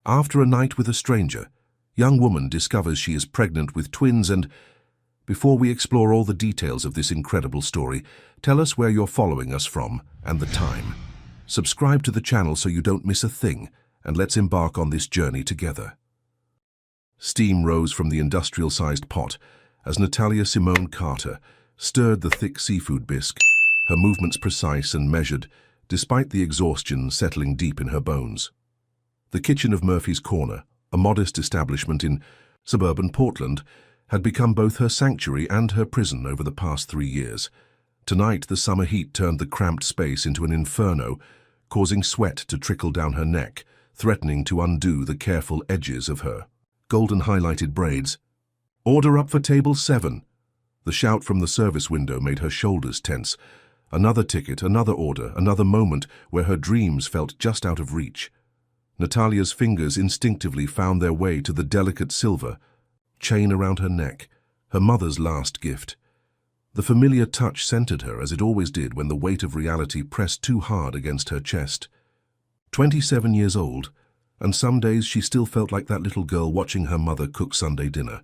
After a night with a stranger, young woman discovers she is pregnant with twins and... Before we explore all the details of this incredible story, tell us where you're following us from and the time. Subscribe to the channel so you don't miss a thing, and let's embark on this journey together. Steam rose from the industrial-sized pot as Natalia Simone Carter stirred the thick seafood bisque, her movements precise and measured, despite the exhaustion settling deep in her bones. The kitchen of Murphy's Corner, a modest establishment in suburban Portland, had become both her sanctuary and her prison over the past 3 years. Tonight, the summer heat turned the cramped space into an inferno, causing sweat to trickle down her neck, threatening to undo the careful edges of her golden highlighted braids. "Order up for table 7. The shout from the service window made her shoulders tense. Another ticket, another order, another moment where her dreams felt just out of reach. Natalia's fingers instinctively found their way to the delicate silver chain around her neck, her mother's last gift. The familiar touch centered her as it always did when the weight of reality pressed too hard against her chest. 27 years old, and some days she still felt like that little girl watching her mother cook Sunday dinner,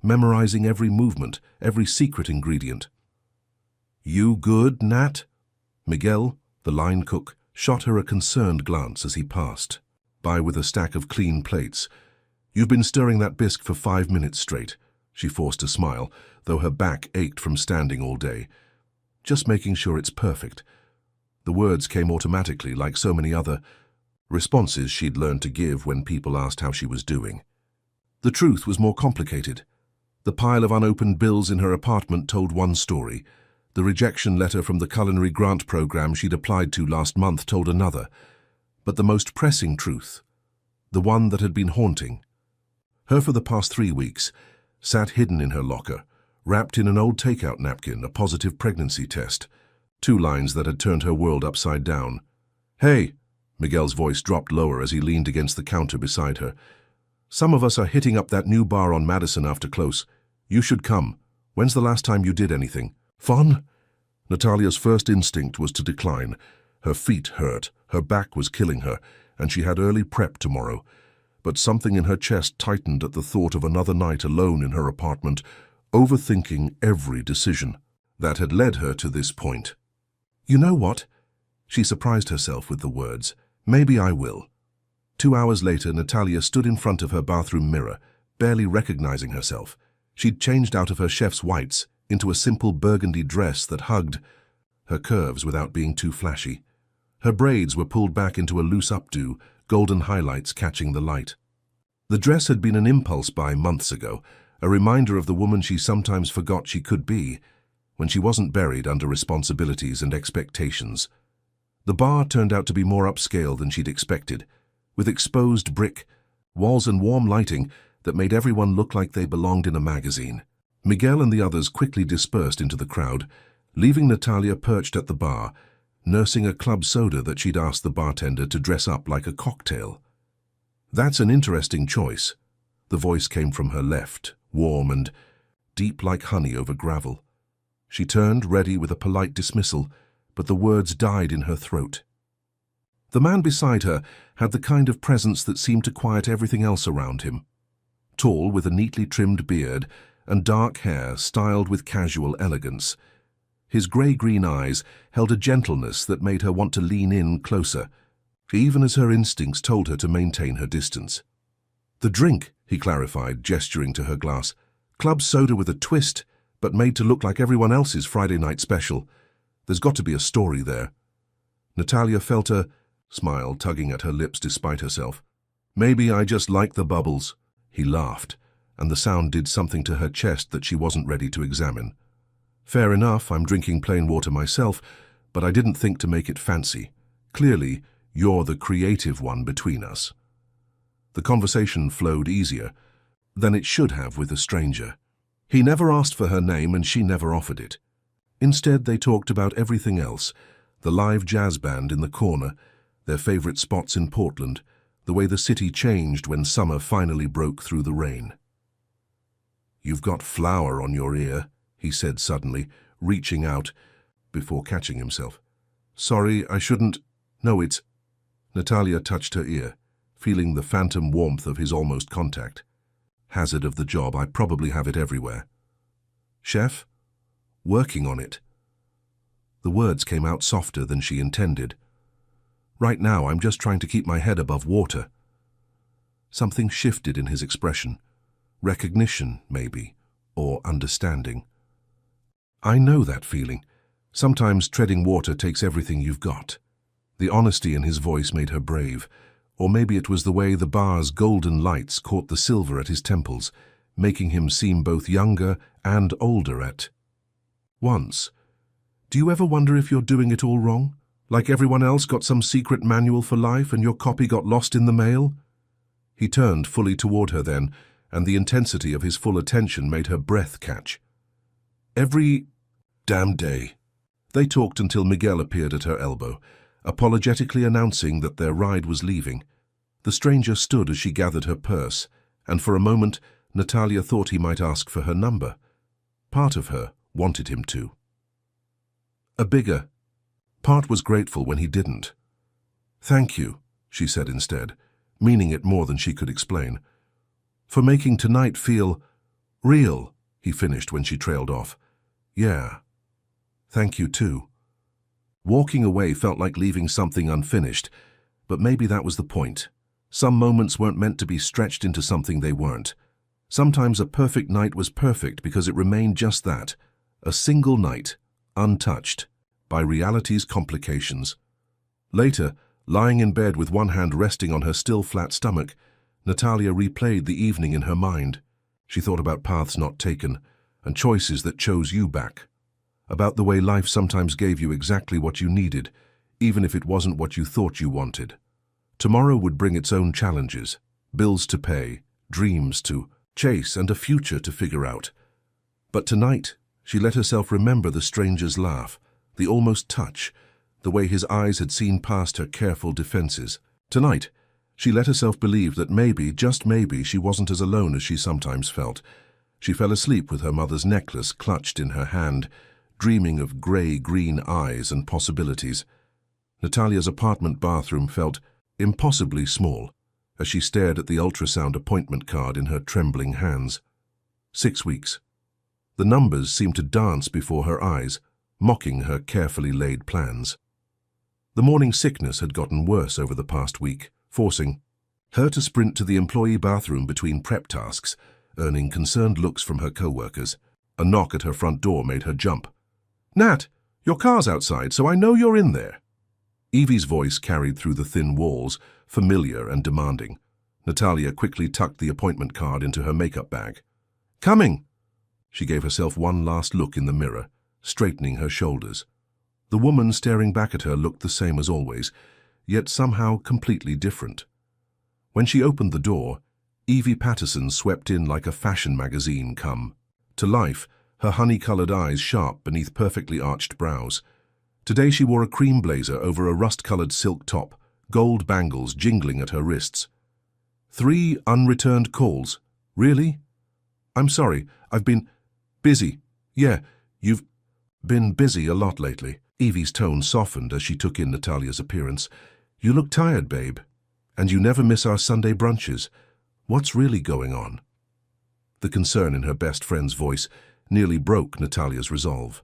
memorizing every movement, every secret ingredient. "You good, Nat?" Miguel, the line cook, shot her a concerned glance as he passed by with a stack of clean plates. "You've been stirring that bisque for 5 minutes straight." She forced a smile, though her back ached from standing all day. "Just making sure it's perfect." The words came automatically, like so many other responses she'd learned to give when people asked how she was doing. The truth was more complicated. The pile of unopened bills in her apartment told one story. The rejection letter from the culinary grant program she'd applied to last month told another. But the most pressing truth, the one that had been haunting her for the past 3 weeks, sat hidden in her locker, wrapped in an old takeout napkin, a positive pregnancy test. 2 lines that had turned her world upside down. "Hey!" Miguel's voice dropped lower as he leaned against the counter beside her. "Some of us are hitting up that new bar on Madison after close. You should come. When's the last time you did anything? Fun?" Natalia's first instinct was to decline. Her feet hurt, her back was killing her, and she had early prep tomorrow. But something in her chest tightened at the thought of another night alone in her apartment, overthinking every decision that had led her to this point. "You know what?" She surprised herself with the words, "Maybe I will." 2 hours later, Natalia stood in front of her bathroom mirror, barely recognizing herself. She'd changed out of her chef's whites into a simple burgundy dress that hugged her curves without being too flashy. Her braids were pulled back into a loose updo, golden highlights catching the light. The dress had been an impulse buy months ago, a reminder of the woman she sometimes forgot she could be, when she wasn't buried under responsibilities and expectations. The bar turned out to be more upscale than she'd expected, with exposed brick walls and warm lighting that made everyone look like they belonged in a magazine. Miguel and the others quickly dispersed into the crowd, leaving Natalia perched at the bar, nursing a club soda that she'd asked the bartender to dress up like a cocktail. "That's an interesting choice." The voice came from her left, warm and deep like honey over gravel. She turned, ready with a polite dismissal, but the words died in her throat. The man beside her had the kind of presence that seemed to quiet everything else around him. Tall, with a neatly trimmed beard, and dark hair styled with casual elegance. His grey-green eyes held a gentleness that made her want to lean in closer, even as her instincts told her to maintain her distance. "The drink," he clarified, gesturing to her glass. "Club soda with a twist, but made to look like everyone else's Friday night special. There's got to be a story there." Natalia felt a smile tugging at her lips despite herself. "Maybe I just like the bubbles." He laughed, and the sound did something to her chest that she wasn't ready to examine. "Fair enough, I'm drinking plain water myself, but I didn't think to make it fancy. Clearly, you're the creative one between us." The conversation flowed easier than it should have with a stranger. He never asked for her name and she never offered it. Instead, they talked about everything else, the live jazz band in the corner, their favorite spots in Portland, the way the city changed when summer finally broke through the rain. "You've got flour on your ear," he said suddenly, reaching out before catching himself. "Sorry, I shouldn't." "No, it's..." Natalia touched her ear. feeling the phantom warmth of his almost contact. Hazard of the job, I probably have it everywhere. Chef? Working on it. The words came out softer than she intended. Right now, I'm just trying to keep my head above water. Something shifted in his expression. Recognition, maybe, or understanding. I know that feeling. Sometimes treading water takes everything you've got. The honesty in his voice made her brave, or maybe it was the way the bar's golden lights caught the silver at his temples, making him seem both younger and older at once. Do you ever wonder if you're doing it all wrong? Like everyone else got some secret manual for life and your copy got lost in the mail? He turned fully toward her then, and the intensity of his full attention made her breath catch. Every damn day. They talked until Miguel appeared at her elbow, apologetically announcing that their ride was leaving. The stranger stood as she gathered her purse, and for a moment Natalia thought he might ask for her number. Part of her wanted him to. A bigger part was grateful when he didn't. Thank you, she said instead, meaning it more than she could explain. For making tonight feel real, he finished when she trailed off. Yeah. Thank you too. Walking away felt like leaving something unfinished, but maybe that was the point. Some moments weren't meant to be stretched into something they weren't. Sometimes a perfect night was perfect because it remained just that, a single night, untouched by reality's complications. Later, lying in bed with one hand resting on her still flat stomach, Natalia replayed the evening in her mind. She thought about paths not taken and choices that chose you back. About the way life sometimes gave you exactly what you needed, even if it wasn't what you thought you wanted. Tomorrow would bring its own challenges, bills to pay, dreams to chase, and a future to figure out. But tonight, she let herself remember the stranger's laugh, the almost touch, the way his eyes had seen past her careful defenses. Tonight, she let herself believe that maybe, just maybe, she wasn't as alone as she sometimes felt. She fell asleep with her mother's necklace clutched in her hand, dreaming of grey-green eyes and possibilities. Natalia's apartment bathroom felt impossibly small as she stared at the ultrasound appointment card in her trembling hands. 6 weeks. The numbers seemed to dance before her eyes, mocking her carefully laid plans. The morning sickness had gotten worse over the past week, forcing her to sprint to the employee bathroom between prep tasks, earning concerned looks from her co-workers. A knock at her front door made her jump. "Nat, your car's outside, so I know you're in there." Evie's voice carried through the thin walls, familiar and demanding. Natalia quickly tucked the appointment card into her makeup bag. "Coming!" She gave herself one last look in the mirror, straightening her shoulders. The woman staring back at her looked the same as always, yet somehow completely different. When she opened the door, Evie Patterson swept in like a fashion magazine come to life, her honey-colored eyes sharp beneath perfectly arched brows. Today she wore a cream blazer over a rust-colored silk top, gold bangles jingling at her wrists. 3 unreturned calls. Really? I'm sorry, I've been busy. Yeah, you've been busy a lot lately. Evie's tone softened as she took in Natalia's appearance. You look tired, babe. And you never miss our Sunday brunches. What's really going on? The concern in her best friend's voice nearly broke Natalia's resolve.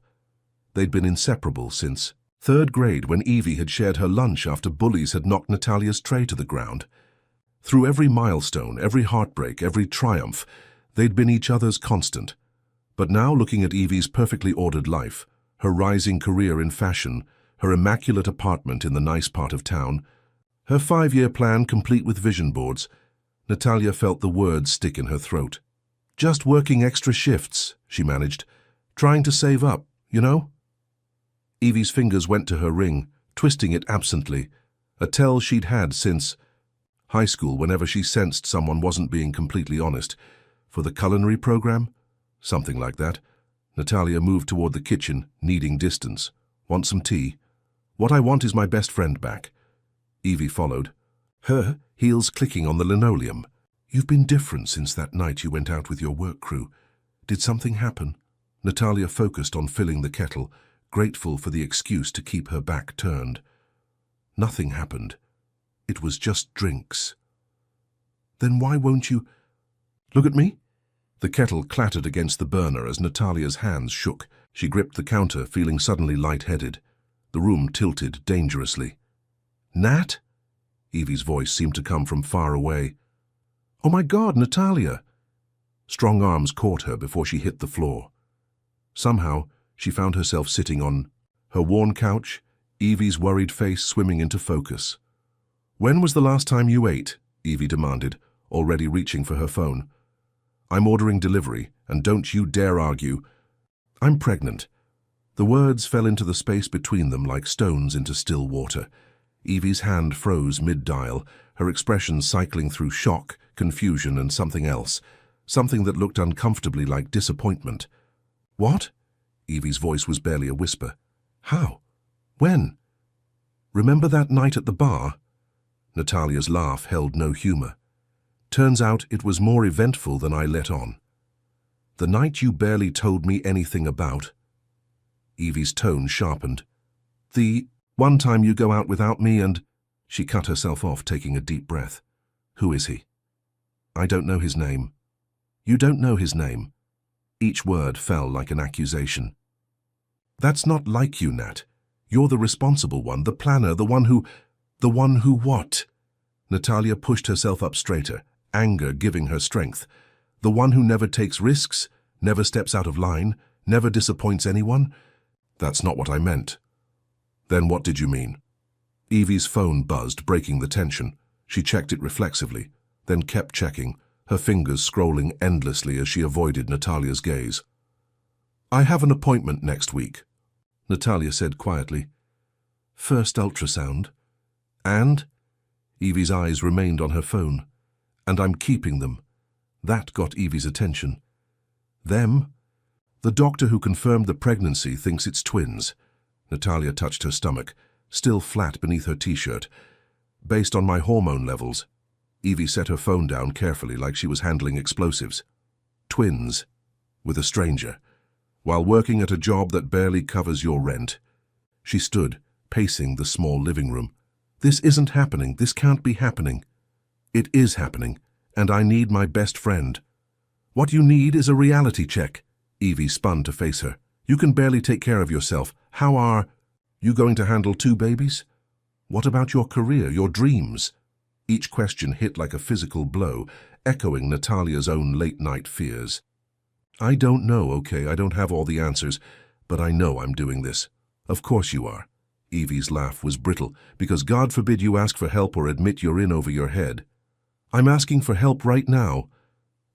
They'd been inseparable since 3rd grade when Evie had shared her lunch after bullies had knocked Natalia's tray to the ground. Through every milestone, every heartbreak, every triumph, they'd been each other's constant. But now, looking at Evie's perfectly ordered life, her rising career in fashion, her immaculate apartment in the nice part of town, her 5-year plan complete with vision boards, Natalia felt the words stick in her throat. Just working extra shifts, she managed. Trying to save up, you know? Evie's fingers went to her ring, twisting it absently, a tell she'd had since high school whenever she sensed someone wasn't being completely honest. For the culinary program? Something like that. Natalia moved toward the kitchen, needing distance. Want some tea? What I want is my best friend back. Evie followed, her heels clicking on the linoleum. You've been different since that night you went out with your work crew. Did something happen? Natalia focused on filling the kettle, grateful for the excuse to keep her back turned. Nothing happened. It was just drinks. Then why won't you... Look at me? The kettle clattered against the burner as Natalia's hands shook. She gripped the counter, feeling suddenly light-headed. The room tilted dangerously. Nat? Evie's voice seemed to come from far away. Oh my God, Natalia! Strong arms caught her before she hit the floor. Somehow, she found herself sitting on her worn couch, Evie's worried face swimming into focus. When was the last time you ate? Evie demanded, already reaching for her phone. I'm ordering delivery, and don't you dare argue. I'm pregnant. The words fell into the space between them like stones into still water. Evie's hand froze mid-dial, her expression cycling through shock, confusion, and something else, something that looked uncomfortably like disappointment. What? Evie's voice was barely a whisper. How? When? Remember that night at the bar? Natalia's laugh held no humor. Turns out it was more eventful than I let on. The night you barely told me anything about. Evie's tone sharpened. The one time you go out without me and... She cut herself off, taking a deep breath. Who is he? I don't know his name. You don't know his name. Each word fell like an accusation. That's not like you, Nat. You're the responsible one, the planner, the one who... The one who what? Natalia pushed herself up straighter, anger giving her strength. The one who never takes risks, never steps out of line, never disappoints anyone? That's not what I meant. Then what did you mean? Evie's phone buzzed, breaking the tension. She checked it reflexively, then kept checking, her fingers scrolling endlessly as she avoided Natalia's gaze. I have an appointment next week, Natalia said quietly. First ultrasound. And? Evie's eyes remained on her phone. And I'm keeping them. That got Evie's attention. Them? The doctor who confirmed the pregnancy thinks it's twins. Natalia touched her stomach, still flat beneath her t-shirt. Based on my hormone levels. Evie set her phone down carefully like she was handling explosives. Twins. With a stranger. While working at a job that barely covers your rent. She stood, pacing the small living room. This isn't happening. This can't be happening. It is happening, and I need my best friend. What you need is a reality check. Evie spun to face her. You can barely take care of yourself. How are you going to handle 2 babies? What about your career, your dreams? Each question hit like a physical blow, echoing Natalia's own late-night fears. I don't know, okay, I don't have all the answers, but I know I'm doing this. Of course you are. Evie's laugh was brittle, because God forbid you ask for help or admit you're in over your head. I'm asking for help right now.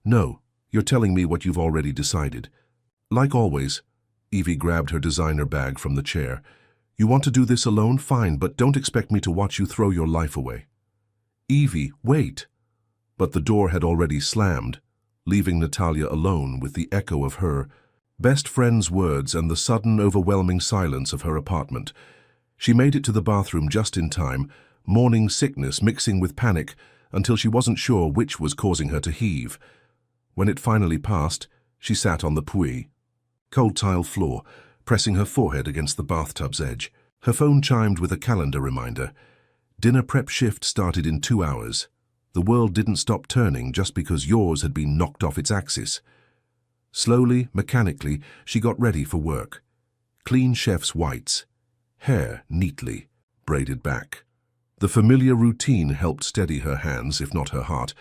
No, you're telling me what you've already decided. Like always, Evie grabbed her designer bag from the chair. You want to do this alone? Fine, but don't expect me to watch you throw your life away. Evie, wait. But the door had already slammed, leaving Natalia alone with the echo of her best friend's words and the sudden, overwhelming silence of her apartment. She made it to the bathroom just in time, morning sickness mixing with panic, until she wasn't sure which was causing her to heave. When it finally passed, she sat on the puits. Cold tile floor, pressing her forehead against the bathtub's edge. Her phone chimed with a calendar reminder. Dinner prep shift started in 2 hours. The world didn't stop turning just because yours had been knocked off its axis. Slowly, mechanically, she got ready for work. Clean chef's whites. Hair neatly, braided back. The familiar routine helped steady her hands, if not her heart.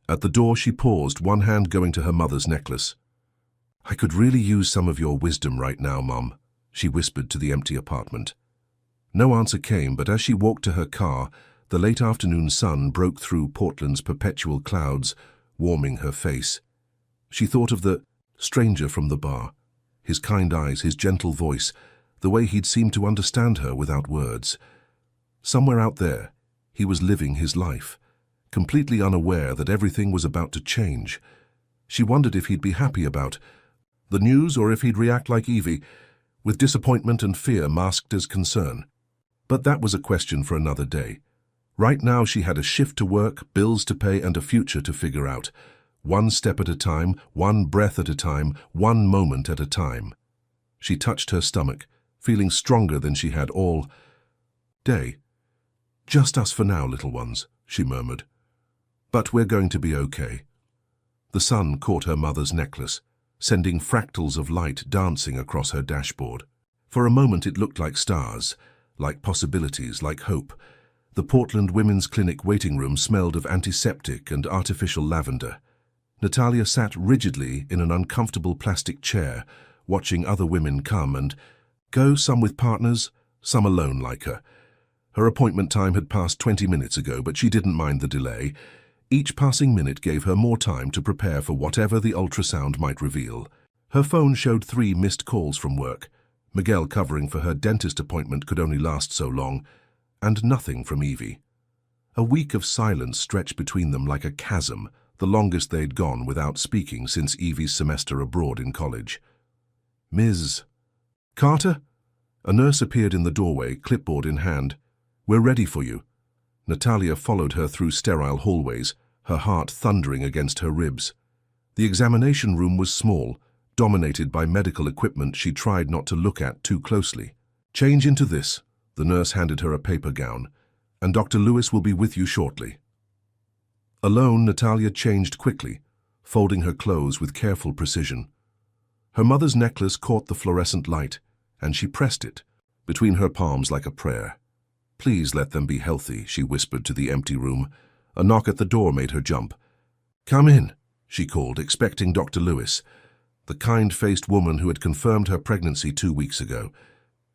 At the door she paused, one hand going to her mother's necklace. I could really use some of your wisdom right now, Mum, she whispered to the empty apartment. No answer came, but as she walked to her car, the late afternoon sun broke through Portland's perpetual clouds, warming her face. She thought of the stranger from the bar, his kind eyes, his gentle voice, the way he'd seemed to understand her without words. Somewhere out there, he was living his life, completely unaware that everything was about to change. She wondered if he'd be happy about the news or if he'd react like Evie, with disappointment and fear masked as concern. But that was a question for another day. Right now she had a shift to work, bills to pay, and a future to figure out. One step at a time, one breath at a time, one moment at a time. She touched her stomach, feeling stronger than she had all day. Just us for now, little ones, she murmured. But we're going to be okay. The sun caught her mother's necklace, sending fractals of light dancing across her dashboard. For a moment it looked like stars, like possibilities, like hope. The Portland Women's Clinic waiting room smelled of antiseptic and artificial lavender. Natalia sat rigidly in an uncomfortable plastic chair, watching other women come and go, some with partners, some alone like her. Her appointment time had passed 20 minutes ago, but she didn't mind the delay. Each passing minute gave her more time to prepare for whatever the ultrasound might reveal. Her phone showed 3 missed calls from work. Miguel covering for her dentist appointment could only last so long, and nothing from Evie. A week of silence stretched between them like a chasm, the longest they'd gone without speaking since Evie's semester abroad in college. Ms. Carter? A nurse appeared in the doorway, clipboard in hand. We're ready for you. Natalia followed her through sterile hallways, her heart thundering against her ribs. The examination room was small, dominated by medical equipment she tried not to look at too closely. Change into this. The nurse handed her a paper gown, and Dr. Lewis will be with you shortly. Alone, Natalia changed quickly, folding her clothes with careful precision. Her mother's necklace caught the fluorescent light, and she pressed it between her palms like a prayer. Please let them be healthy, she whispered to the empty room. A knock at the door made her jump. Come in, she called, expecting Dr. Lewis, the kind-faced woman who had confirmed her pregnancy 2 weeks ago.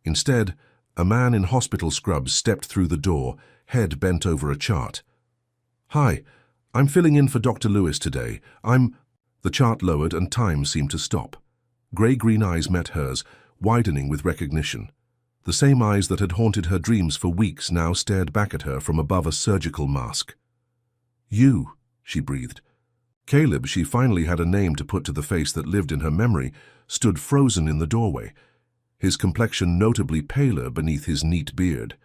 Instead, a man in hospital scrubs stepped through the door, head bent over a chart. Hi, I'm filling in for Dr. Lewis today. The chart lowered and time seemed to stop. Grey-green eyes met hers, widening with recognition. The same eyes that had haunted her dreams for weeks now stared back at her from above a surgical mask. You, she breathed. Caleb, she finally had a name to put to the face that lived in her memory, stood frozen in the doorway, his complexion notably paler beneath his neat beard.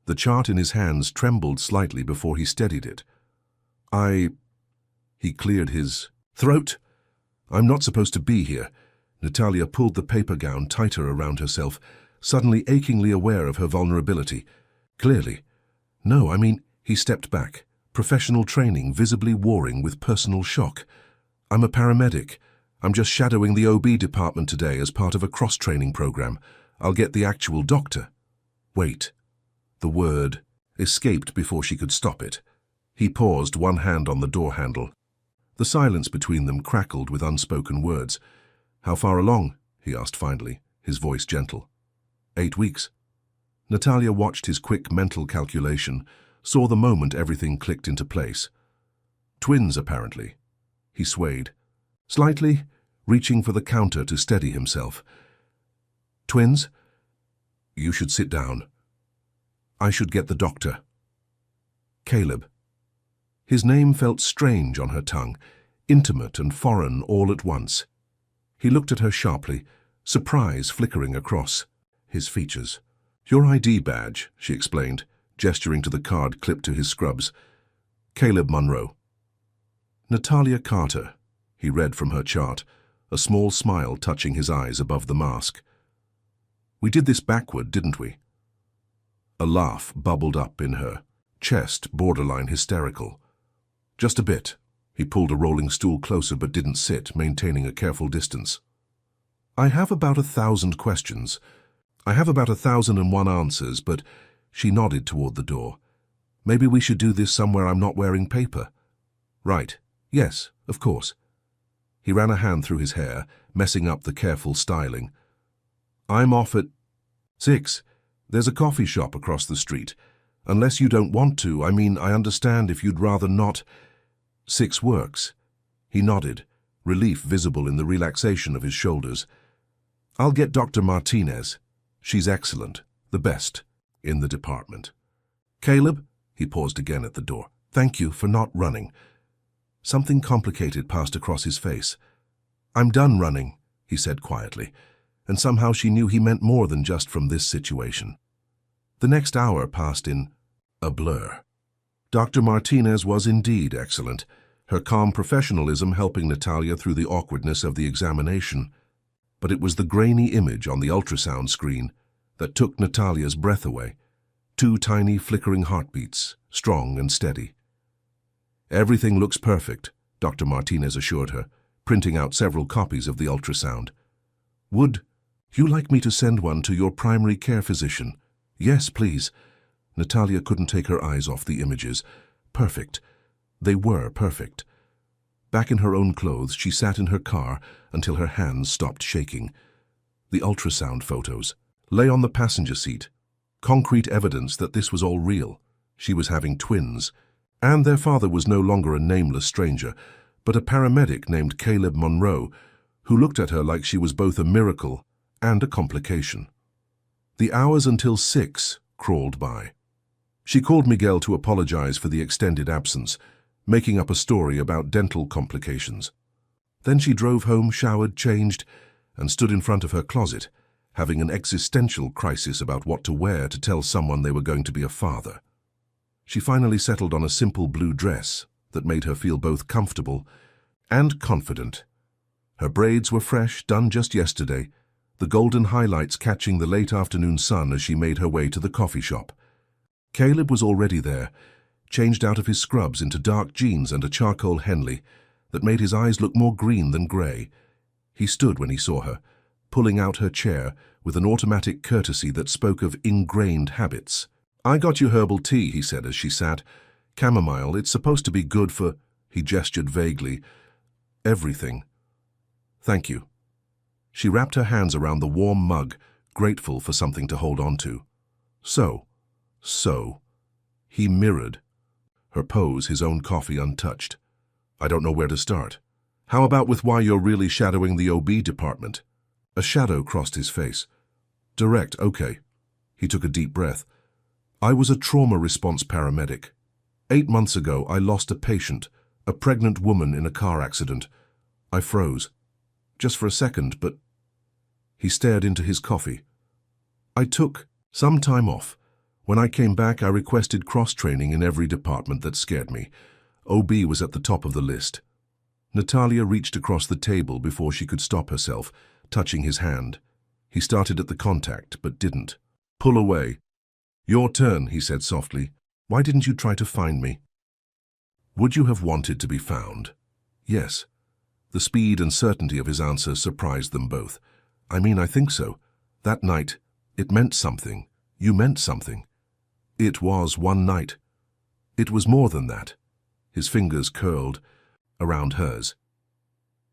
The chart in his hands trembled slightly before he steadied it. He cleared his throat. I'm not supposed to be here. Natalia pulled the paper gown tighter around herself, suddenly achingly aware of her vulnerability. Clearly. No, he stepped back, professional training visibly warring with personal shock. I'm a paramedic. I'm just shadowing the OB department today as part of a cross-training program. I'll get the actual doctor. Wait. The word escaped before she could stop it. He paused, one hand on the door handle. The silence between them crackled with unspoken words. How far along? He asked finally, his voice gentle. 8 weeks. Natalia watched his quick mental calculation, saw the moment everything clicked into place. Twins, apparently. He swayed, slightly, reaching for the counter to steady himself. Twins? You should sit down. I should get the doctor. Caleb. His name felt strange on her tongue, intimate and foreign all at once. He looked at her sharply, surprise flickering across his features. Your ID badge, she explained, gesturing to the card clipped to his scrubs. Caleb Monroe. Natalia Carter, he read from her chart, a small smile touching his eyes above the mask. We did this backward, didn't we? A laugh bubbled up in her, chest borderline hysterical. Just a bit. He pulled a rolling stool closer but didn't sit, maintaining a careful distance. I have about 1,000 questions. I have about 1,001 answers, but she nodded toward the door. Maybe we should do this somewhere I'm not wearing paper. Right. Yes, of course. He ran a hand through his hair, messing up the careful styling. I'm off at 6. There's a coffee shop across the street. Unless you don't want to, I understand if you'd rather not. 6 works. He nodded, relief visible in the relaxation of his shoulders. I'll get Dr. Martinez. She's excellent, the best, in the department. Caleb, he paused again at the door. Thank you for not running. Something complicated passed across his face. I'm done running, he said quietly, and somehow she knew he meant more than just from this situation. The next hour passed in a blur. Dr. Martinez was indeed excellent, her calm professionalism helping Natalia through the awkwardness of the examination. But it was the grainy image on the ultrasound screen that took Natalia's breath away. 2 tiny flickering heartbeats, strong and steady. Everything looks perfect, Dr. Martinez assured her, printing out several copies of the ultrasound. Would you like me to send one to your primary care physician? Yes, please. Natalia couldn't take her eyes off the images. Perfect. They were perfect. Back in her own clothes, she sat in her car until her hands stopped shaking. The ultrasound photos lay on the passenger seat. Concrete evidence that this was all real. She was having twins. And their father was no longer a nameless stranger, but a paramedic named Caleb Monroe, who looked at her like she was both a miracle and a complication. The hours until 6 crawled by. She called Miguel to apologize for the extended absence, making up a story about dental complications. Then she drove home, showered, changed, and stood in front of her closet, having an existential crisis about what to wear to tell someone they were going to be a father. She finally settled on a simple blue dress that made her feel both comfortable and confident. Her braids were fresh, done just yesterday, the golden highlights catching the late afternoon sun as she made her way to the coffee shop. Caleb was already there, changed out of his scrubs into dark jeans and a charcoal Henley that made his eyes look more green than grey. He stood when he saw her, pulling out her chair with an automatic courtesy that spoke of ingrained habits. "I got you herbal tea," he said as she sat. "Chamomile, it's supposed to be good for—" He gestured vaguely. "Everything." "Thank you." She wrapped her hands around the warm mug, grateful for something to hold on to. So. He mirrored. Her pose, his own coffee untouched. "I don't know where to start. How about with why you're really shadowing the OB department?" A shadow crossed his face. "Direct, okay." He took a deep breath. "I was a trauma response paramedic. 8 months ago, I lost a patient, a pregnant woman in a car accident. I froze. Just for a second, but—" He stared into his coffee. "I took some time off. When I came back, I requested cross-training in every department that scared me. OB was at the top of the list." Natalia reached across the table before she could stop herself, touching his hand. He started at the contact, but didn't. "Pull away." "Your turn," he said softly. "Why didn't you try to find me?" "Would you have wanted to be found?" "Yes." The speed and certainty of his answer surprised them both. "I mean, I think so. That night, it meant something. You meant something." "It was one night." "It was more than that." His fingers curled around hers.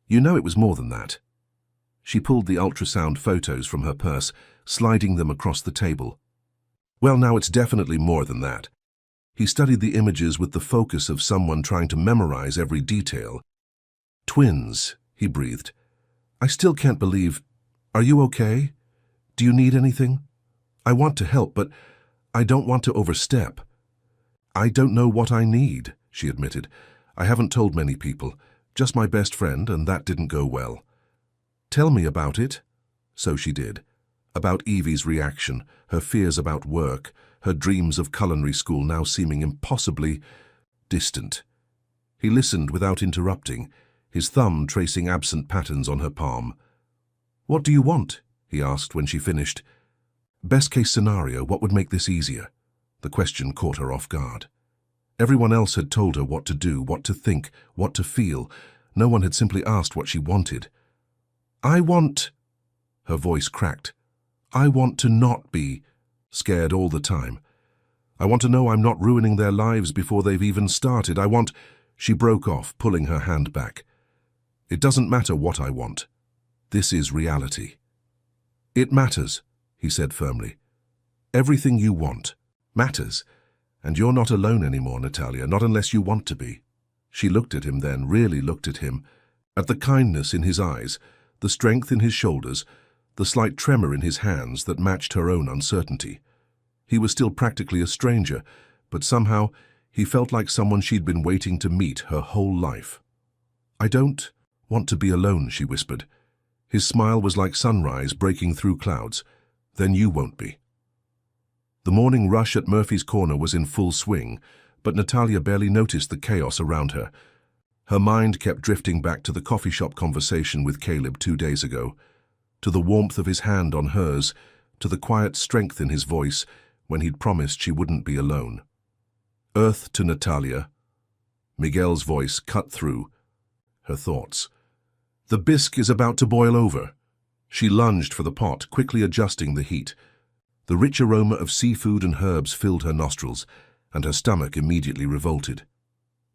"You know it was more than that." She pulled the ultrasound photos from her purse, sliding them across the table. "Well, now it's definitely more than that." He studied the images with the focus of someone trying to memorize every detail. "Twins," he breathed. "I still can't believe— Are you okay? Do you need anything? I want to help, but I don't want to overstep." "I don't know what I need," she admitted. "I haven't told many people, just my best friend, and that didn't go well." "Tell me about it." So she did. About Evie's reaction, her fears about work, her dreams of culinary school now seeming impossibly distant. He listened without interrupting, his thumb tracing absent patterns on her palm. "What do you want?" he asked when she finished. "Best case scenario, what would make this easier?" The question caught her off guard. Everyone else had told her what to do, what to think, what to feel. No one had simply asked what she wanted. "I want—" Her voice cracked. "I want to not be scared all the time. I want to know I'm not ruining their lives before they've even started. I want—" She broke off, pulling her hand back. "It doesn't matter what I want. This is reality." "It matters," he said firmly. "Everything you want matters, and you're not alone anymore, Natalia, not unless you want to be." She looked at him then, really looked at him, at the kindness in his eyes, the strength in his shoulders, the slight tremor in his hands that matched her own uncertainty. He was still practically a stranger, but somehow he felt like someone she'd been waiting to meet her whole life. "I don't want to be alone," she whispered. His smile was like sunrise breaking through clouds. "Then you won't be." The morning rush at Murphy's Corner was in full swing, but Natalia barely noticed the chaos around her. Her mind kept drifting back to the coffee shop conversation with Caleb 2 days ago, to the warmth of his hand on hers, to the quiet strength in his voice when he'd promised she wouldn't be alone. Earth to Natalia, Miguel's voice cut through her thoughts. The bisque is about to boil over. She lunged for the pot, quickly adjusting the heat. The rich aroma of seafood and herbs filled her nostrils, and her stomach immediately revolted.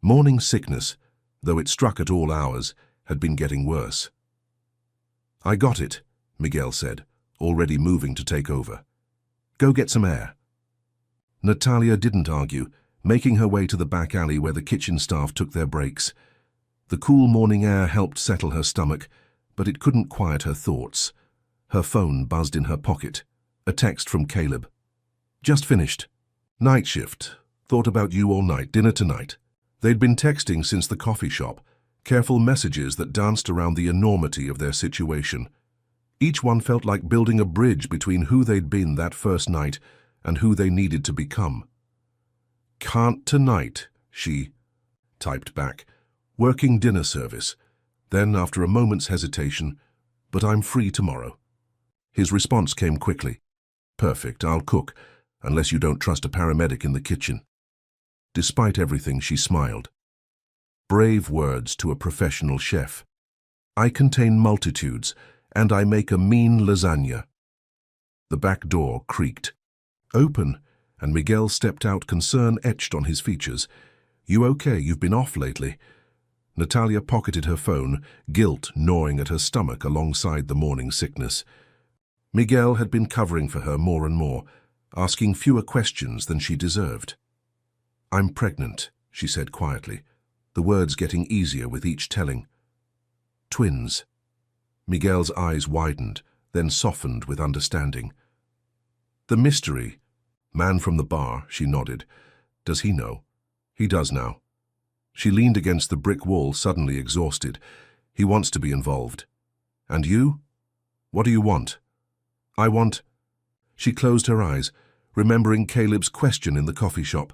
Morning sickness, though it struck at all hours, had been getting worse. I got it, Miguel said, already moving to take over. Go get some air. Natalia didn't argue, making her way to the back alley where the kitchen staff took their breaks. The cool morning air helped settle her stomach, but it couldn't quiet her thoughts. Her phone buzzed in her pocket. A text from Caleb. Just finished. Night shift. Thought about you all night. Dinner tonight. They'd been texting since the coffee shop. Careful messages that danced around the enormity of their situation. Each one felt like building a bridge between who they'd been that first night and who they needed to become. Can't tonight, she typed back. Working dinner service. Then, after a moment's hesitation, but I'm free tomorrow. His response came quickly. Perfect, I'll cook, unless you don't trust a paramedic in the kitchen. Despite everything, she smiled. Brave words to a professional chef. I contain multitudes, and I make a mean lasagna. The back door creaked. Open, and Miguel stepped out, concern etched on his features. You okay? You've been off lately. Natalia pocketed her phone, guilt gnawing at her stomach alongside the morning sickness. Miguel had been covering for her more and more, asking fewer questions than she deserved. I'm pregnant, she said quietly, the words getting easier with each telling. Twins. Miguel's eyes widened, then softened with understanding. The mystery. Man from the bar, she nodded. Does he know? He does now. She leaned against the brick wall, suddenly exhausted. He wants to be involved. And you? What do you want? I want... She closed her eyes, remembering Caleb's question in the coffee shop.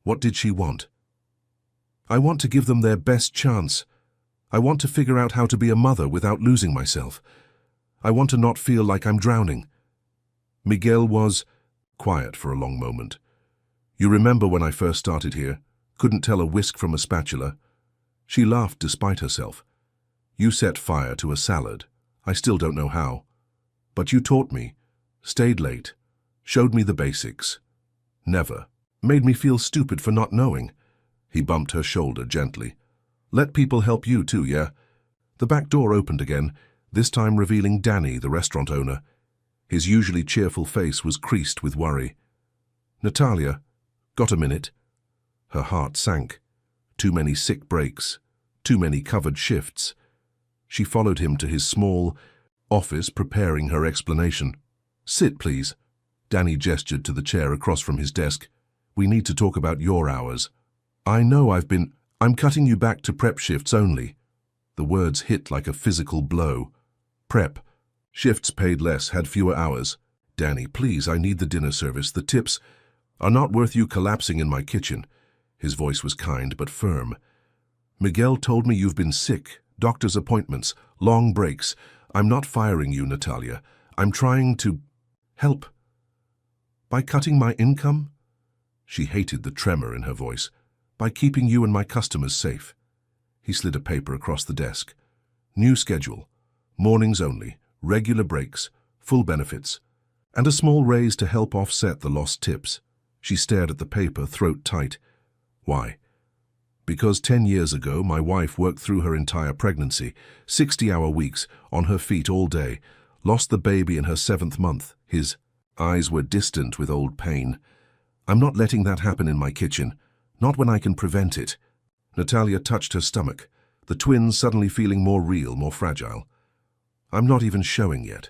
What did she want? I want to give them their best chance. I want to figure out how to be a mother without losing myself. I want to not feel like I'm drowning. Miguel was quiet for a long moment. You remember when I first started here? Couldn't tell a whisk from a spatula? She laughed despite herself. You set fire to a salad. I still don't know how. But you taught me. Stayed late. Showed me the basics. Never. Made me feel stupid for not knowing. He bumped her shoulder gently. Let people help you too, yeah? The back door opened again, this time revealing Danny, the restaurant owner. His usually cheerful face was creased with worry. Natalia, got a minute? Her heart sank. Too many sick breaks. Too many covered shifts. She followed him to his small office, preparing her explanation. Sit, please. Danny gestured to the chair across from his desk. We need to talk about your hours. I know I'm cutting you back to prep shifts only. The words hit like a physical blow. Prep. Shifts paid less, had fewer hours. Danny, please, I need the dinner service. The tips are not worth you collapsing in my kitchen. His voice was kind but firm. Miguel told me you've been sick, doctor's appointments, long breaks. I'm not firing you, Natalia. I'm trying to help. By cutting my income? She hated the tremor in her voice. By keeping you and my customers safe. He slid a paper across the desk. New schedule. Mornings only. Regular breaks. Full benefits. And a small raise to help offset the lost tips. She stared at the paper, throat tight. Why? Because 10 years ago, my wife worked through her entire pregnancy, 60-hour weeks, on her feet all day, lost the baby in her 7th month. His eyes were distant with old pain. I'm not letting that happen in my kitchen. Not when I can prevent it. Natalia touched her stomach, the twins suddenly feeling more real, more fragile. I'm not even showing yet.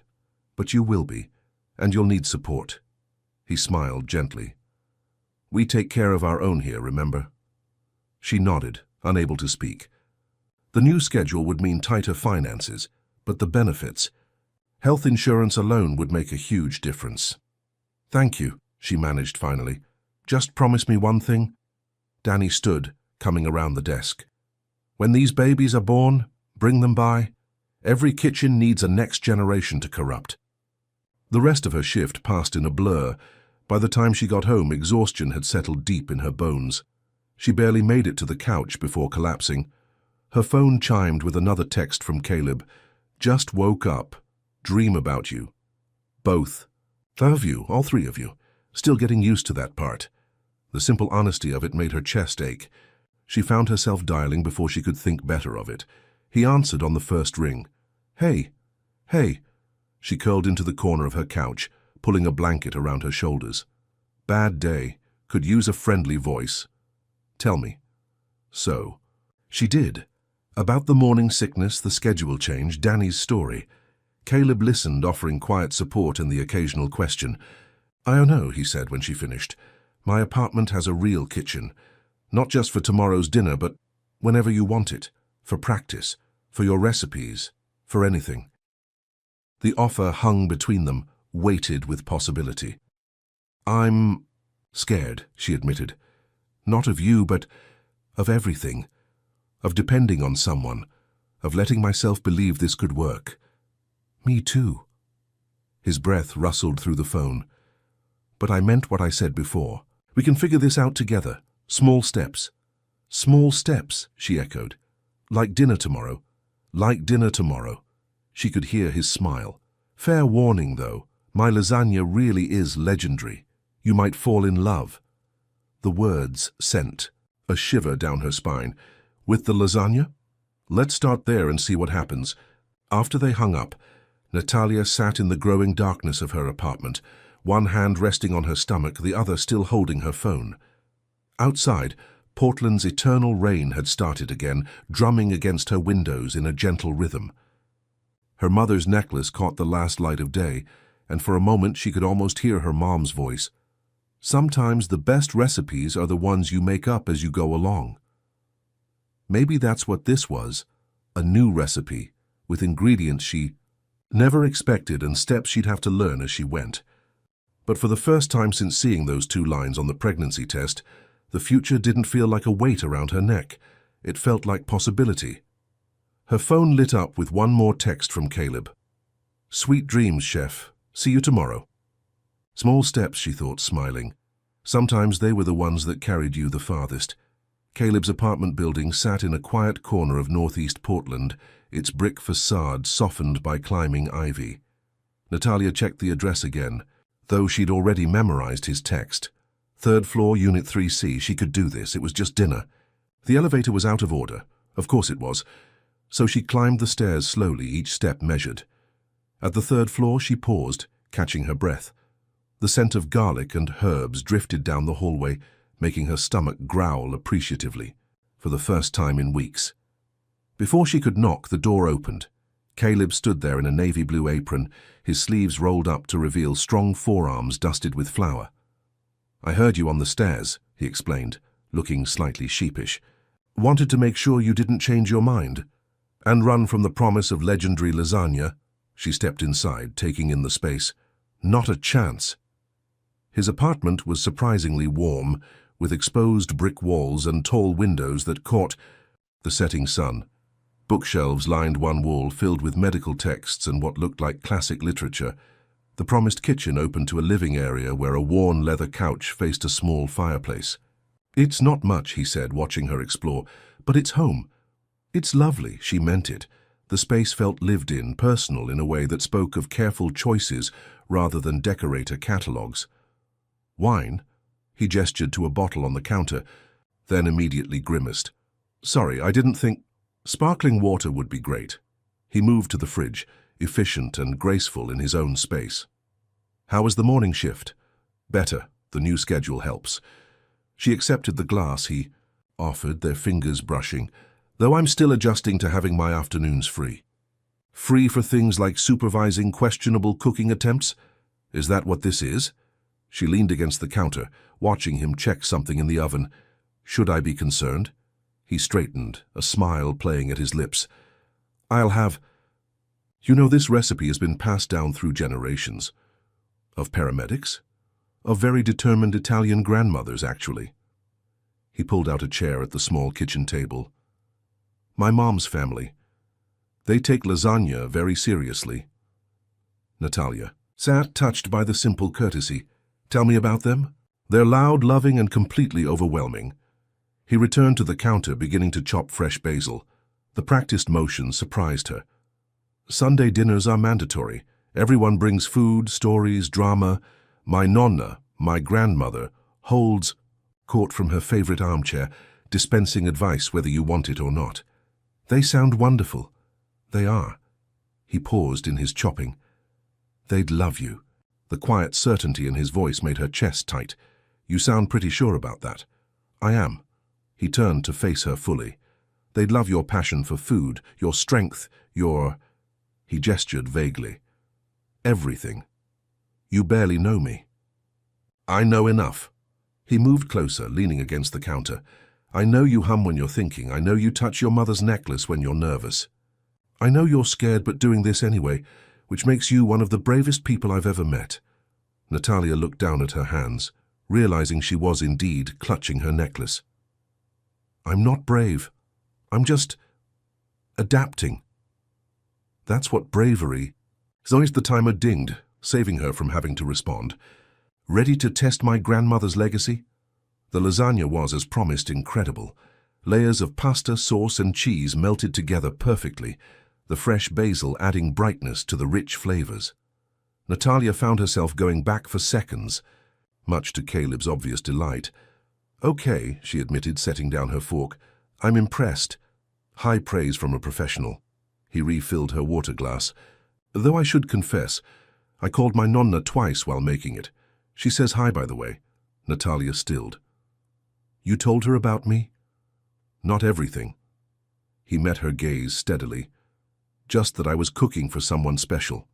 But you will be, and you'll need support. He smiled gently. We take care of our own here, remember? She nodded, unable to speak. The new schedule would mean tighter finances, but the benefits. Health insurance alone would make a huge difference. Thank you, she managed finally. Just promise me one thing. Danny stood, coming around the desk. When these babies are born, bring them by. Every kitchen needs a next generation to corrupt. The rest of her shift passed in a blur. By the time she got home, exhaustion had settled deep in her bones. She barely made it to the couch before collapsing. Her phone chimed with another text from Caleb. Just woke up. Dream about you. Both. Love you, all three of you. Still getting used to that part. The simple honesty of it made her chest ache. She found herself dialing before she could think better of it. He answered on the first ring. Hey. Hey. She curled into the corner of her couch, pulling a blanket around her shoulders. Bad day. Could use a friendly voice. Tell me. So. She did. About the morning sickness, the schedule change, Danny's story. Caleb listened, offering quiet support and the occasional question. I don't know, he said when she finished. My apartment has a real kitchen. Not just for tomorrow's dinner, but whenever you want it. For practice. For your recipes. For anything. The offer hung between them, weighted with possibility. I'm scared, she admitted. Not of you, but of everything. Of depending on someone. Of letting myself believe this could work. Me too. His breath rustled through the phone. But I meant what I said before. We can figure this out together. Small steps. Small steps, she echoed. Like dinner tomorrow. Like dinner tomorrow. She could hear his smile. Fair warning, though. My lasagna really is legendary. You might fall in love. The words sent a shiver down her spine. With the lasagna? Let's start there and see what happens. After they hung up, Natalia sat in the growing darkness of her apartment, one hand resting on her stomach, the other still holding her phone. Outside, Portland's eternal rain had started again, drumming against her windows in a gentle rhythm. Her mother's necklace caught the last light of day, and for a moment she could almost hear her mom's voice. Sometimes the best recipes are the ones you make up as you go along. Maybe that's what this was, a new recipe, with ingredients she never expected and steps she'd have to learn as she went. But for the first time since seeing those 2 lines on the pregnancy test, the future didn't feel like a weight around her neck. It felt like possibility. Her phone lit up with one more text from Caleb. Sweet dreams, chef. See you tomorrow. Small steps, she thought, smiling. Sometimes they were the ones that carried you the farthest. Caleb's apartment building sat in a quiet corner of northeast Portland, its brick facade softened by climbing ivy. Natalia checked the address again, though she'd already memorized his text. 3rd floor, Unit 3C, she could do this, it was just dinner. The elevator was out of order, of course it was, so she climbed the stairs slowly, each step measured. At the 3rd floor she paused, catching her breath. The scent of garlic and herbs drifted down the hallway, making her stomach growl appreciatively, for the first time in weeks. Before she could knock, the door opened. Caleb stood there in a navy blue apron, his sleeves rolled up to reveal strong forearms dusted with flour. I heard you on the stairs, he explained, looking slightly sheepish. Wanted to make sure you didn't change your mind. And run from the promise of legendary lasagna. She stepped inside, taking in the space. Not a chance. His apartment was surprisingly warm, with exposed brick walls and tall windows that caught the setting sun. Bookshelves lined one wall, filled with medical texts and what looked like classic literature. The promised kitchen opened to a living area where a worn leather couch faced a small fireplace. It's not much, he said, watching her explore, but it's home. It's lovely, she meant it. The space felt lived in, personal in a way that spoke of careful choices rather than decorator catalogues. Wine? He gestured to a bottle on the counter, then immediately grimaced. Sorry, I didn't think... Sparkling water would be great. He moved to the fridge, efficient and graceful in his own space. How was the morning shift? Better. The new schedule helps. She accepted the glass he offered, their fingers brushing, though I'm still adjusting to having my afternoons free. Free for things like supervising questionable cooking attempts? Is that what this is? She leaned against the counter, watching him check something in the oven. Should I be concerned? He straightened, a smile playing at his lips. I'll have... You know, this recipe has been passed down through generations. Of paramedics? Of very determined Italian grandmothers, actually. He pulled out a chair at the small kitchen table. My mom's family. They take lasagna very seriously. Natalia sat, touched by the simple courtesy. Tell me about them. They're loud, loving, and completely overwhelming. He returned to the counter, beginning to chop fresh basil. The practiced motion surprised her. Sunday dinners are mandatory. Everyone brings food, stories, drama. My nonna, my grandmother, holds court from her favorite armchair, dispensing advice whether you want it or not. They sound wonderful. They are. He paused in his chopping. They'd love you. The quiet certainty in his voice made her chest tight. You sound pretty sure about that. I am. He turned to face her fully. They'd love your passion for food, your strength, your... He gestured vaguely. Everything. You barely know me. I know enough. He moved closer, leaning against the counter. I know you hum when you're thinking. I know you touch your mother's necklace when you're nervous. I know you're scared but doing this anyway, which makes you one of the bravest people I've ever met. Natalia looked down at her hands, realizing she was indeed clutching her necklace. I'm not brave. I'm just adapting. That's what bravery... Zoe's the timer dinged, saving her from having to respond. Ready to test my grandmother's legacy? The lasagna was, as promised, incredible. Layers of pasta, sauce, and cheese melted together perfectly, the fresh basil adding brightness to the rich flavors. Natalia found herself going back for seconds, much to Caleb's obvious delight. Okay, she admitted, setting down her fork. I'm impressed. High praise from a professional. He refilled her water glass. Though I should confess, I called my nonna twice while making it. She says hi, by the way. Natalia stilled. You told her about me? Not everything. He met her gaze steadily. Just that I was cooking for someone special.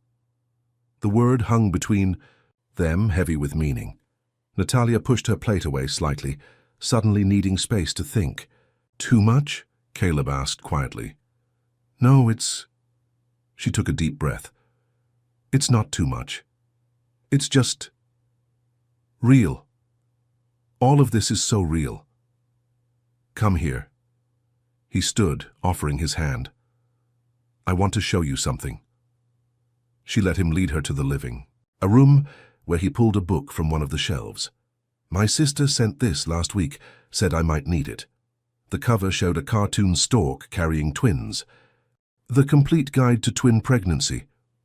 The word hung between them, heavy with meaning. Natalia pushed her plate away slightly, suddenly needing space to think. Too much? Caleb asked quietly. No, it's... She took a deep breath. It's not too much. It's just... real. All of this is so real. Come here. He stood, offering his hand. I want to show you something. She let him lead her to the living, a room where he pulled a book from one of the shelves. My sister sent this last week, said I might need it. The cover showed a cartoon stork carrying twins. The Complete Guide to Twin Pregnancy,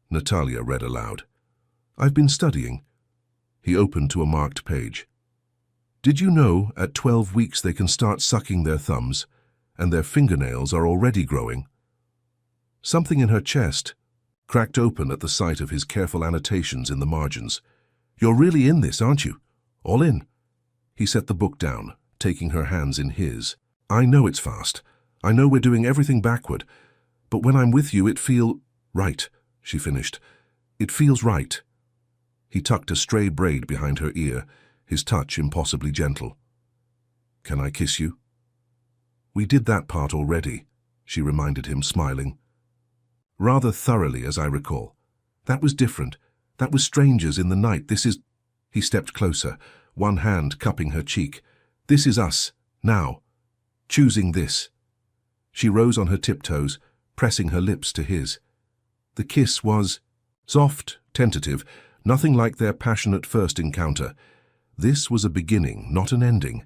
Natalia read aloud. I've been studying. He opened to a marked page. Did you know at 12 weeks they can start sucking their thumbs, and their fingernails are already growing? Something in her chest cracked open at the sight of his careful annotations in the margins. You're really in this, aren't you? All in. He set the book down, taking her hands in his. I know it's fast. I know we're doing everything backward. But when I'm with you, it feels right, she finished. It feels right. He tucked a stray braid behind her ear, his touch impossibly gentle. Can I kiss you? We did that part already, she reminded him, smiling. Rather thoroughly, as I recall. That was different. That was strangers in the night. This is... He stepped closer, one hand cupping her cheek. This is us, now. Choosing this. She rose on her tiptoes, pressing her lips to his. The kiss was soft, tentative, nothing like their passionate first encounter. This was a beginning, not an ending.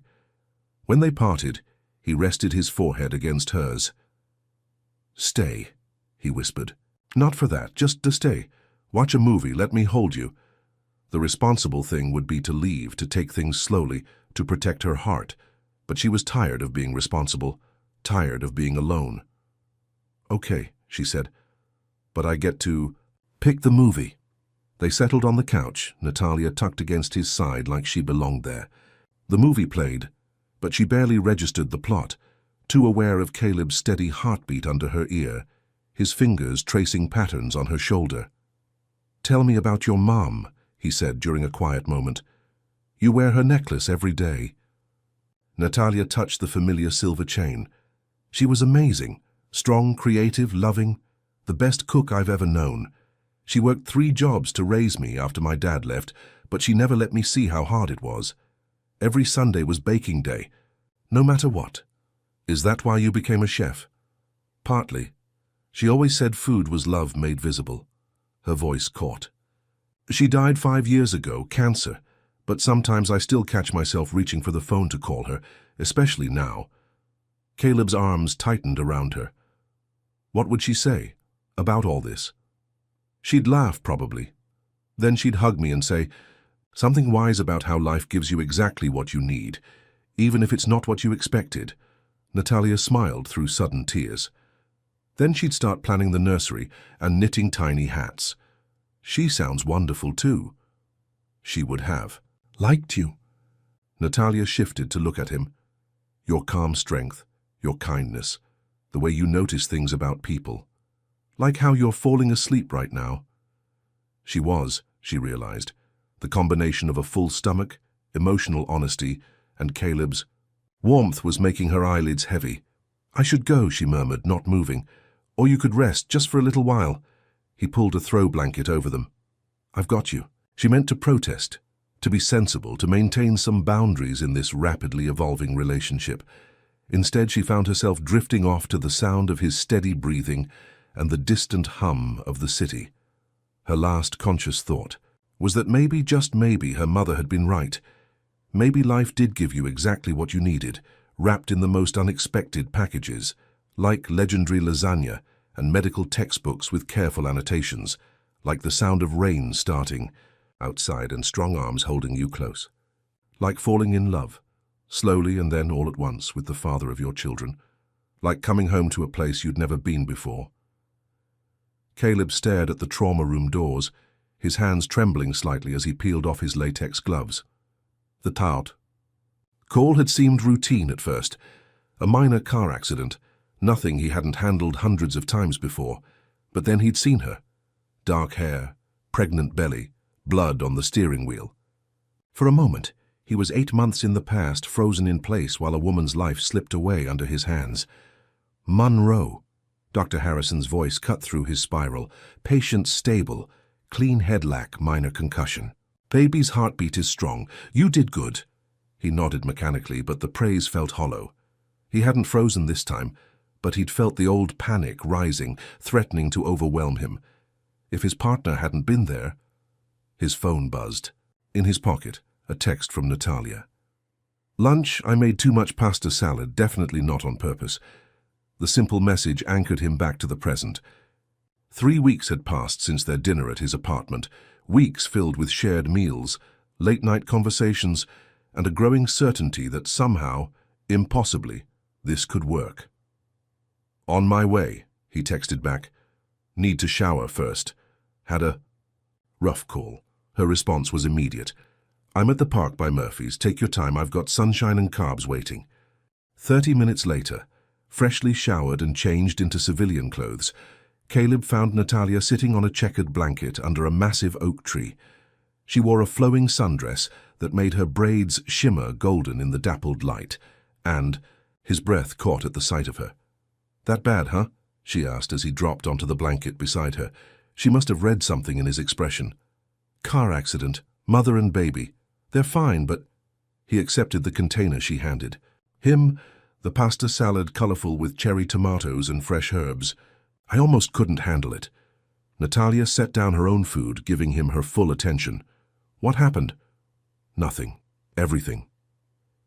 When they parted, he rested his forehead against hers. Stay, he whispered. Not for that, just to stay. Watch a movie, let me hold you. The responsible thing would be to leave, to take things slowly, to protect her heart. But she was tired of being responsible, tired of being alone. Okay, she said, but I get to pick the movie. They settled on the couch, Natalia tucked against his side like she belonged there. The movie played, but she barely registered the plot, too aware of Caleb's steady heartbeat under her ear, his fingers tracing patterns on her shoulder. Tell me about your mom, he said during a quiet moment. You wear her necklace every day. Natalia touched the familiar silver chain. She was amazing, strong, creative, loving, the best cook I've ever known. She worked 3 jobs to raise me after my dad left, but she never let me see how hard it was. Every Sunday was baking day, no matter what. Is that why you became a chef? Partly. She always said food was love made visible. Her voice caught. She died 5 years ago, cancer, but sometimes I still catch myself reaching for the phone to call her, especially now. Caleb's arms tightened around her. What would she say about all this? She'd laugh, probably. Then she'd hug me and say, something wise about how life gives you exactly what you need, even if it's not what you expected. Natalia smiled through sudden tears. Then she'd start planning the nursery and knitting tiny hats. She sounds wonderful too. She would have liked you. Natalia shifted to look at him. Your calm strength, your kindness, the way you notice things about people. Like how you're falling asleep right now. She was, she realized, the combination of a full stomach, emotional honesty, and Caleb's warmth was making her eyelids heavy. I should go, she murmured, not moving. Or you could rest just for a little while. He pulled a throw blanket over them. I've got you. She meant to protest, to be sensible, to maintain some boundaries in this rapidly evolving relationship. Instead, she found herself drifting off to the sound of his steady breathing and the distant hum of the city. Her last conscious thought was that maybe, just maybe, her mother had been right. Maybe life did give you exactly what you needed, wrapped in the most unexpected packages, like legendary lasagna and medical textbooks with careful annotations, like the sound of rain starting outside and strong arms holding you close. Like falling in love, slowly and then all at once with the father of your children. Like coming home to a place you'd never been before. Caleb stared at the trauma room doors, his hands trembling slightly as he peeled off his latex gloves. The tout call had seemed routine at first, a minor car accident, nothing he hadn't handled hundreds of times before, but then he'd seen her. Dark hair, pregnant belly, blood on the steering wheel. For a moment, he was 8 months in the past, frozen in place while a woman's life slipped away under his hands. Monroe. Dr. Harrison's voice cut through his spiral. Patient stable, clean head lack, minor concussion. Baby's heartbeat is strong. You did good. He nodded mechanically, but the praise felt hollow. He hadn't frozen this time, but he'd felt the old panic rising, threatening to overwhelm him. If his partner hadn't been there... His phone buzzed. In his pocket, a text from Natalia. Lunch, I made too much pasta salad, definitely not on purpose. The simple message anchored him back to the present. 3 weeks had passed since their dinner at his apartment, weeks filled with shared meals, late-night conversations, and a growing certainty that somehow, impossibly, this could work. On my way, he texted back. Need to shower first. Had a rough call. Her response was immediate. I'm at the park by Murphy's. Take your time. I've got sunshine and carbs waiting. 30 minutes later, freshly showered and changed into civilian clothes, Caleb found Natalia sitting on a checkered blanket under a massive oak tree. She wore a flowing sundress that made her braids shimmer golden in the dappled light, and his breath caught at the sight of her. That bad, huh? She asked as he dropped onto the blanket beside her. She must have read something in his expression. Car accident, mother and baby. They're fine, but... He accepted the container she handed. Him, the pasta salad colorful with cherry tomatoes and fresh herbs. I almost couldn't handle it. Natalia set down her own food, giving him her full attention. What happened? Nothing. Everything.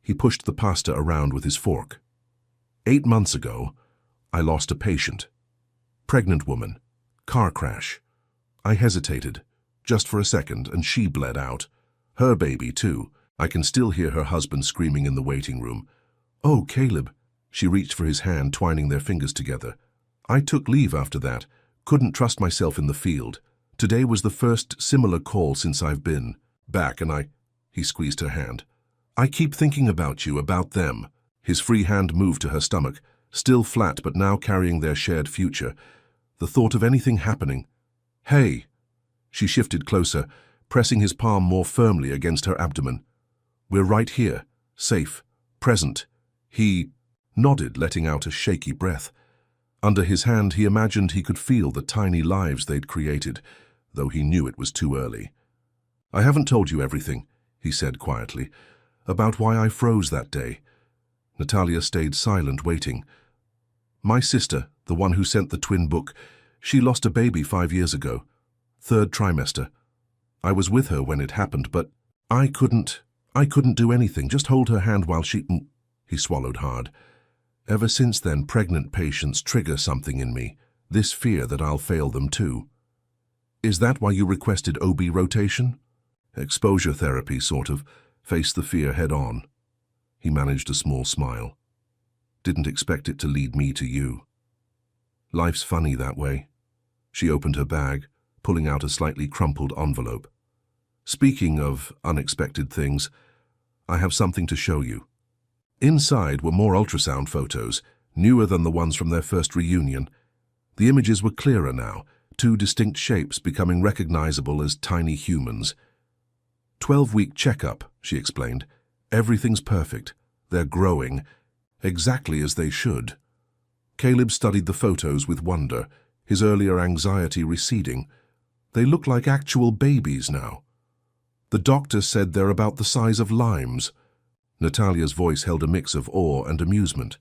He pushed the pasta around with his fork. 8 months ago, I lost a patient. Pregnant woman. Car crash. I hesitated, just for a second, and she bled out. Her baby, too. I can still hear her husband screaming in the waiting room. Oh, Caleb. She reached for his hand, twining their fingers together. I took leave after that. Couldn't trust myself in the field. Today was the first similar call since I've been back, and He squeezed her hand. I keep thinking about you, about them. His free hand moved to her stomach, still flat but now carrying their shared future. The thought of anything happening. Hey! She shifted closer, pressing his palm more firmly against her abdomen. We're right here, safe, present. He nodded, letting out a shaky breath. Under his hand, he imagined he could feel the tiny lives they'd created, though he knew it was too early. I haven't told you everything, he said quietly, about why I froze that day. Natalia stayed silent, waiting. My sister, the one who sent the twin book, she lost a baby 5 years ago. 3rd trimester. I was with her when it happened, but I couldn't do anything, just hold her hand while she... He swallowed hard. Ever since then, pregnant patients trigger something in me, this fear that I'll fail them too. Is that why you requested OB rotation? Exposure therapy, sort of. Face the fear head on. He managed a small smile. Didn't expect it to lead me to you. Life's funny that way. She opened her bag, pulling out a slightly crumpled envelope. Speaking of unexpected things, I have something to show you. Inside were more ultrasound photos, newer than the ones from their first reunion. The images were clearer now, two distinct shapes becoming recognizable as tiny humans. 12-week checkup, she explained. Everything's perfect. They're growing, exactly as they should. Caleb studied the photos with wonder, his earlier anxiety receding. They look like actual babies now. The doctor said they're about the size of limes. Natalia's voice held a mix of awe and amusement,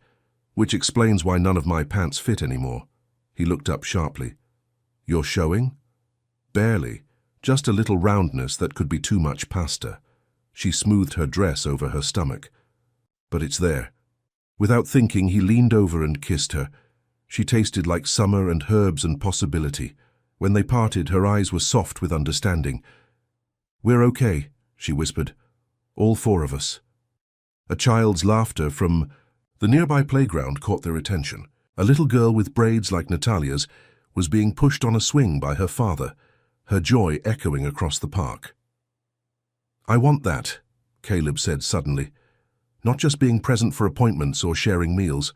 which explains why none of my pants fit anymore. He looked up sharply. You're showing? Barely. Just a little roundness that could be too much pasta. She smoothed her dress over her stomach. But it's there. Without thinking, he leaned over and kissed her. She tasted like summer and herbs and possibility. When they parted, her eyes were soft with understanding. We're okay, she whispered. All four of us. A child's laughter from the nearby playground caught their attention. A little girl with braids like Natalia's was being pushed on a swing by her father, her joy echoing across the park. I want that, Caleb said suddenly. Not just being present for appointments or sharing meals.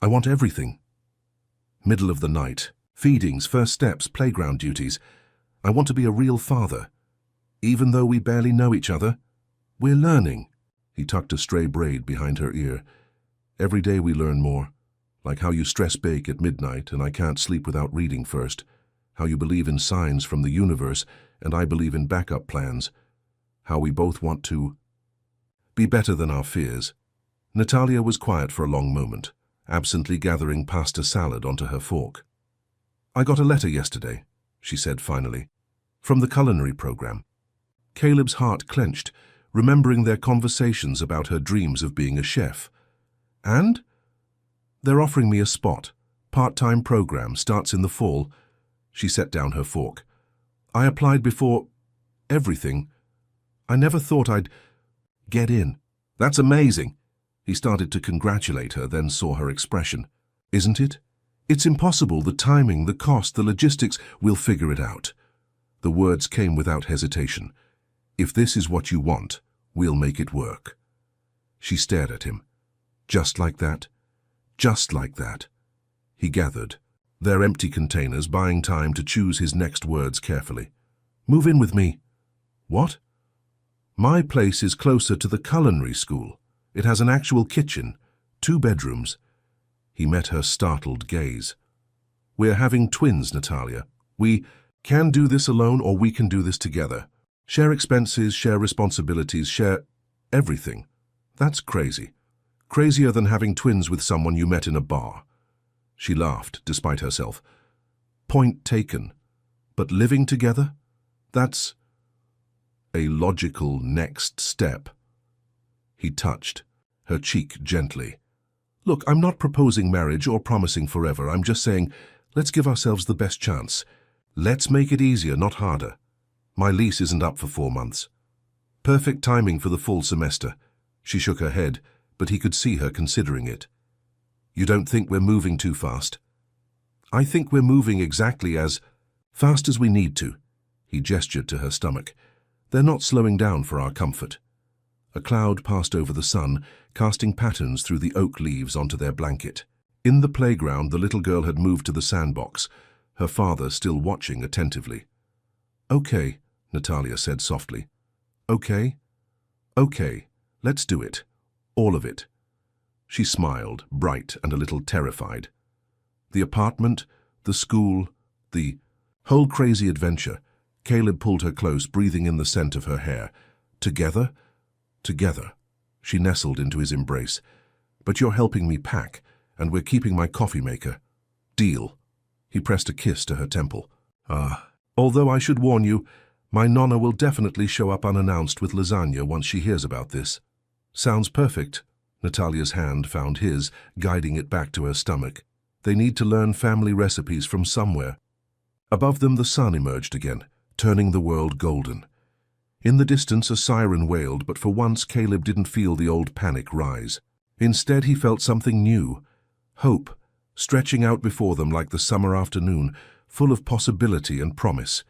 I want everything. Middle of the night, feedings, first steps, playground duties. I want to be a real father. Even though we barely know each other, we're learning. He tucked a stray braid behind her ear. Every day we learn more. Like how you stress bake at midnight and I can't sleep without reading first. How you believe in signs from the universe and I believe in backup plans. How we both want to be better than our fears. Natalia was quiet for a long moment, absently gathering pasta salad onto her fork. I got a letter yesterday, she said finally, from the culinary program. Caleb's heart clenched, remembering their conversations about her dreams of being a chef. And? They're offering me a spot. Part-time program starts in the fall. She set down her fork. I applied before everything. I never thought I'd get in. That's amazing. He started to congratulate her, then saw her expression. Isn't it? It's impossible. The timing, the cost, the logistics. We'll figure it out. The words came without hesitation. If this is what you want, we'll make it work. She stared at him. Just like that? Just like that. He gathered, their empty containers, buying time to choose his next words carefully. Move in with me. What? My place is closer to the culinary school. It has an actual kitchen, 2 bedrooms. He met her startled gaze. We're having twins, Natalia. We can do this alone or we can do this together. Share expenses, share responsibilities, share everything. That's crazy. Crazier than having twins with someone you met in a bar. She laughed, despite herself. Point taken. But living together? That's a logical next step. He touched her cheek gently. Look, I'm not proposing marriage or promising forever. I'm just saying, let's give ourselves the best chance. Let's make it easier, not harder. My lease isn't up for 4 months. Perfect timing for the fall semester. She shook her head, but he could see her considering it. You don't think we're moving too fast? I think we're moving exactly as fast as we need to. He gestured to her stomach. They're not slowing down for our comfort. A cloud passed over the sun, casting patterns through the oak leaves onto their blanket. In the playground, the little girl had moved to the sandbox, her father still watching attentively. Okay, Natalia said softly. Okay? Okay, let's do it. All of it. She smiled, bright and a little terrified. The apartment, the school, the whole crazy adventure. Caleb pulled her close, breathing in the scent of her hair. Together? Together. She nestled into his embrace. But you're helping me pack, and we're keeping my coffee maker. Deal. He pressed a kiss to her temple. Although I should warn you, my nonna will definitely show up unannounced with lasagna once she hears about this. Sounds perfect, Natalia's hand found his, guiding it back to her stomach. They need to learn family recipes from somewhere. Above them the sun emerged again, turning the world golden. In the distance a siren wailed, but for once Caleb didn't feel the old panic rise. Instead he felt something new, hope, stretching out before them like the summer afternoon, full of possibility and promise.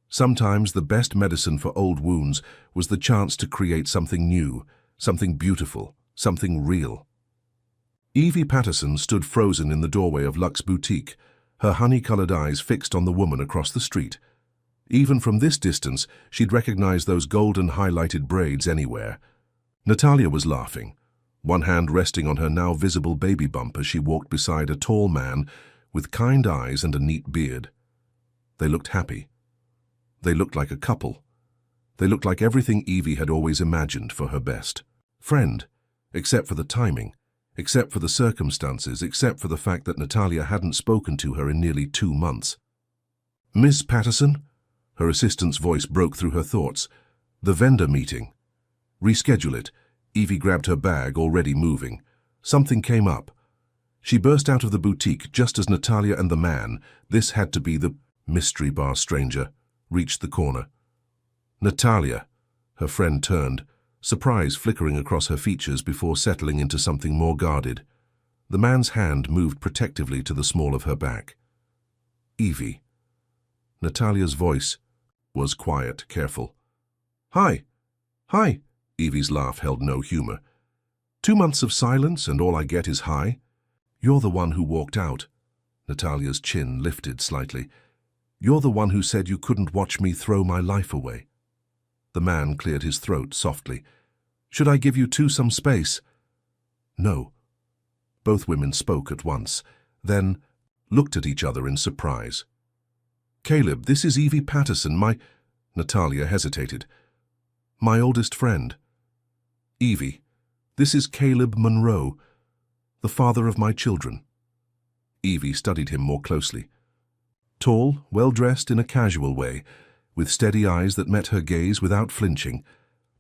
Sometimes the best medicine for old wounds was the chance to create something new, something beautiful, something real. Evie Patterson stood frozen in the doorway of Luxe Boutique, her honey-colored eyes fixed on the woman across the street. Even from this distance, she'd recognize those golden highlighted braids anywhere. Natalia was laughing, one hand resting on her now visible baby bump as she walked beside a tall man with kind eyes and a neat beard. They looked happy. They looked like a couple. They looked like everything Evie had always imagined for her best friend, except for the timing, except for the circumstances, except for the fact that Natalia hadn't spoken to her in nearly 2 months. "Miss Patterson?" Her assistant's voice broke through her thoughts. "The vendor meeting." "Reschedule it." Evie grabbed her bag, already moving. Something came up. She burst out of the boutique just as Natalia and the man, this had to be the mystery bar stranger, reached the corner. "Natalia." Her friend turned, surprise flickering across her features before settling into something more guarded. The man's hand moved protectively to the small of her back. "Evie." Natalia's voice was quiet, careful. "Hi. Hi." Evie's laugh held no humor. "2 months of silence and all I get is hi? You're the one who walked out." Natalia's chin lifted slightly. "You're the one who said you couldn't watch me throw my life away." The man cleared his throat softly. "Should I give you two some space?" "No." Both women spoke at once, then looked at each other in surprise. "Caleb, this is Evie Patterson, my—" Natalia hesitated. "My oldest friend." "Evie, this is Caleb Monroe, the father of my children." Evie studied him more closely. Tall, well-dressed in a casual way, with steady eyes that met her gaze without flinching,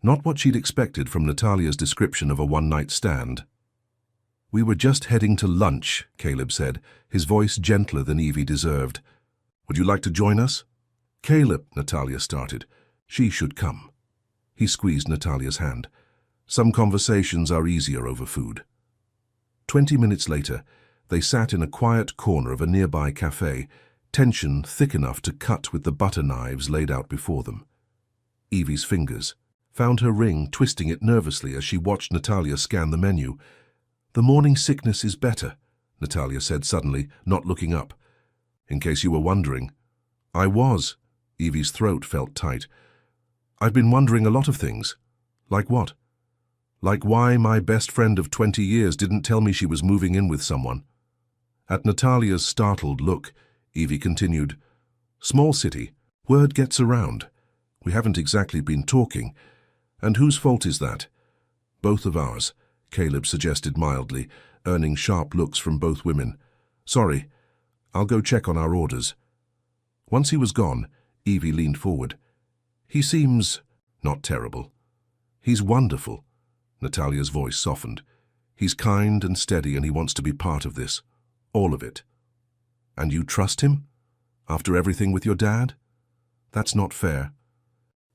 not what she'd expected from Natalia's description of a one-night stand. "We were just heading to lunch," Caleb said, his voice gentler than Evie deserved. "Would you like to join us?" "Caleb," Natalia started. "She should come." He squeezed Natalia's hand. "Some conversations are easier over food." 20 minutes later, they sat in a quiet corner of a nearby cafe, tension thick enough to cut with the butter knives laid out before them. Evie's fingers found her ring, twisting it nervously as she watched Natalia scan the menu. "The morning sickness is better," Natalia said suddenly, not looking up. "In case you were wondering." "I was." Evie's throat felt tight. "I've been wondering a lot of things." "Like what?" "Like why my best friend of 20 years didn't tell me she was moving in with someone." At Natalia's startled look, Evie continued, "Small city, word gets around. We haven't exactly been talking. And whose fault is that?" "Both of ours," Caleb suggested mildly, earning sharp looks from both women. "Sorry, I'll go check on our orders." Once he was gone, Evie leaned forward. "He seems not terrible. He's wonderful." Natalia's voice softened. "He's kind and steady and he wants to be part of this. All of it." "And you trust him? After everything with your dad?" "That's not fair."